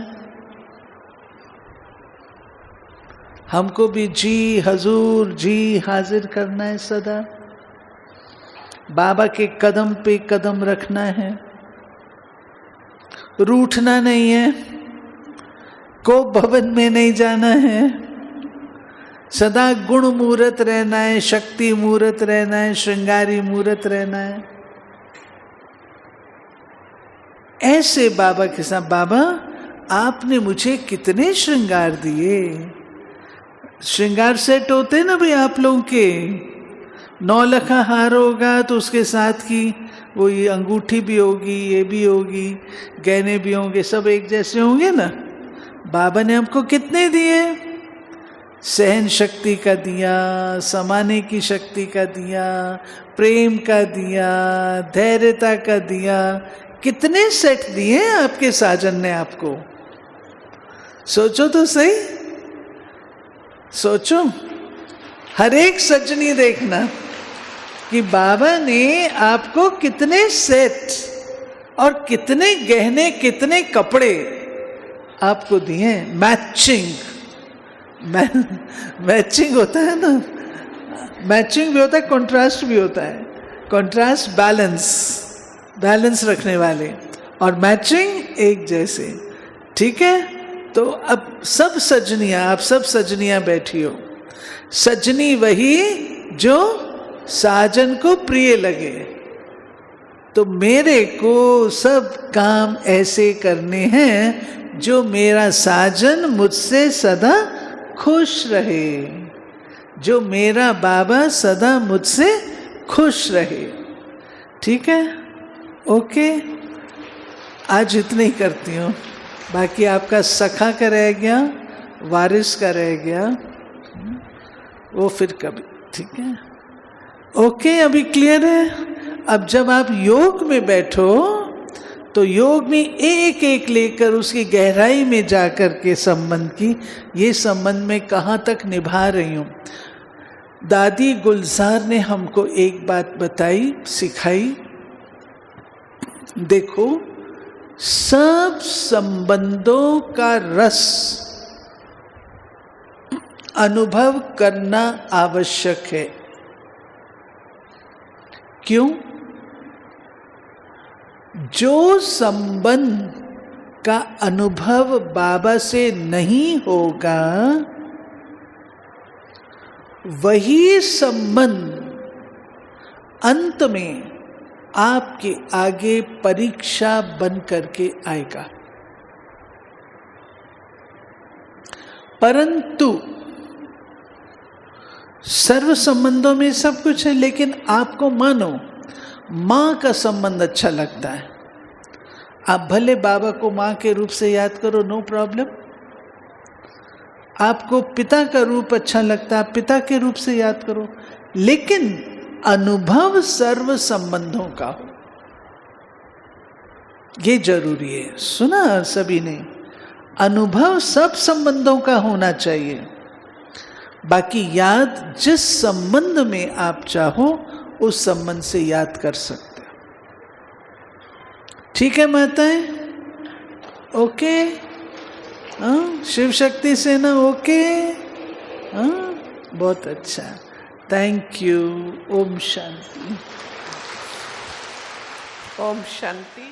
हमको भी जी हजूर जी हाजिर करना है, सदा बाबा के कदम पे कदम रखना है, रूठना नहीं है, को भवन में नहीं जाना है, सदा गुण मूर्त रहना है, शक्ति मूर्त रहना है, श्रृंगारी मूर्त रहना है। ऐसे बाबा के साथ, बाबा आपने मुझे कितने श्रृंगार दिए, श्रृंगार सेट होते ना भाई आप लोगों के, 9 लखा हार होगा तो उसके साथ की वो ये अंगूठी भी होगी, ये भी होगी, गहने भी होंगे, सब एक जैसे होंगे ना। बाबा ने हमको कितने दिए, सहन शक्ति का दिया, समाने की शक्ति का दिया, प्रेम का दिया, धैर्यता का दिया, कितने सेट दिए आपके साजन ने आपको। सोचो तो सही, सोचो, हर एक सजनी देखना कि बाबा ने आपको कितने सेट और कितने गहने, कितने कपड़े आपको दिए। मैचिंग, मैचिंग होता है ना, मैचिंग भी होता है, कंट्रास्ट भी होता है। कंट्रास्ट बैलेंस, बैलेंस रखने वाले, और मैचिंग एक जैसे, ठीक है। तो अब सब सजनियां, आप सब सजनियां बैठी हो, सजनी वही जो साजन को प्रिय लगे। तो मेरे को सब काम ऐसे करने हैं जो मेरा साजन मुझसे सदा खुश रहे, जो मेरा बाबा सदा मुझसे खुश रहे, ठीक है। ओके, आज इतने ही करती हूँ, बाकी आपका सखा का रह गया, वारिस का रह गया, वो फिर कभी, ठीक है। ओके, अभी क्लियर है। अब जब आप योग में बैठो तो योग में एक एक लेकर उसकी गहराई में जाकर के संबंध की, ये संबंध में कहाँ तक निभा रही हूँ। दादी गुलजार ने हमको एक बात बताई, सिखाई, देखो सब संबंधों का रस अनुभव करना आवश्यक है। क्यों? जो संबंध का अनुभव बाबा से नहीं होगा, वही संबंध अंत में आपके आगे परीक्षा बन करके आएगा। परंतु सर्व संबंधों में सब कुछ है, लेकिन आपको मानो माँ का संबंध अच्छा लगता है, आप भले बाबा को माँ के रूप से याद करो, नो प्रॉब्लम। आपको पिता का रूप अच्छा लगता है, पिता के रूप से याद करो, लेकिन अनुभव सर्व संबंधों का हो, ये जरूरी है। सुना सभी ने, अनुभव सब संबंधों का होना चाहिए, बाकी याद जिस संबंध में आप चाहो उस संबंध से याद कर सकते हो, ठीक है माताएं? ओके, हाँ, शिव शक्ति से ना, ओके, हाँ, बहुत अच्छा, थैंक यू। ओम शांति, ओम शांति।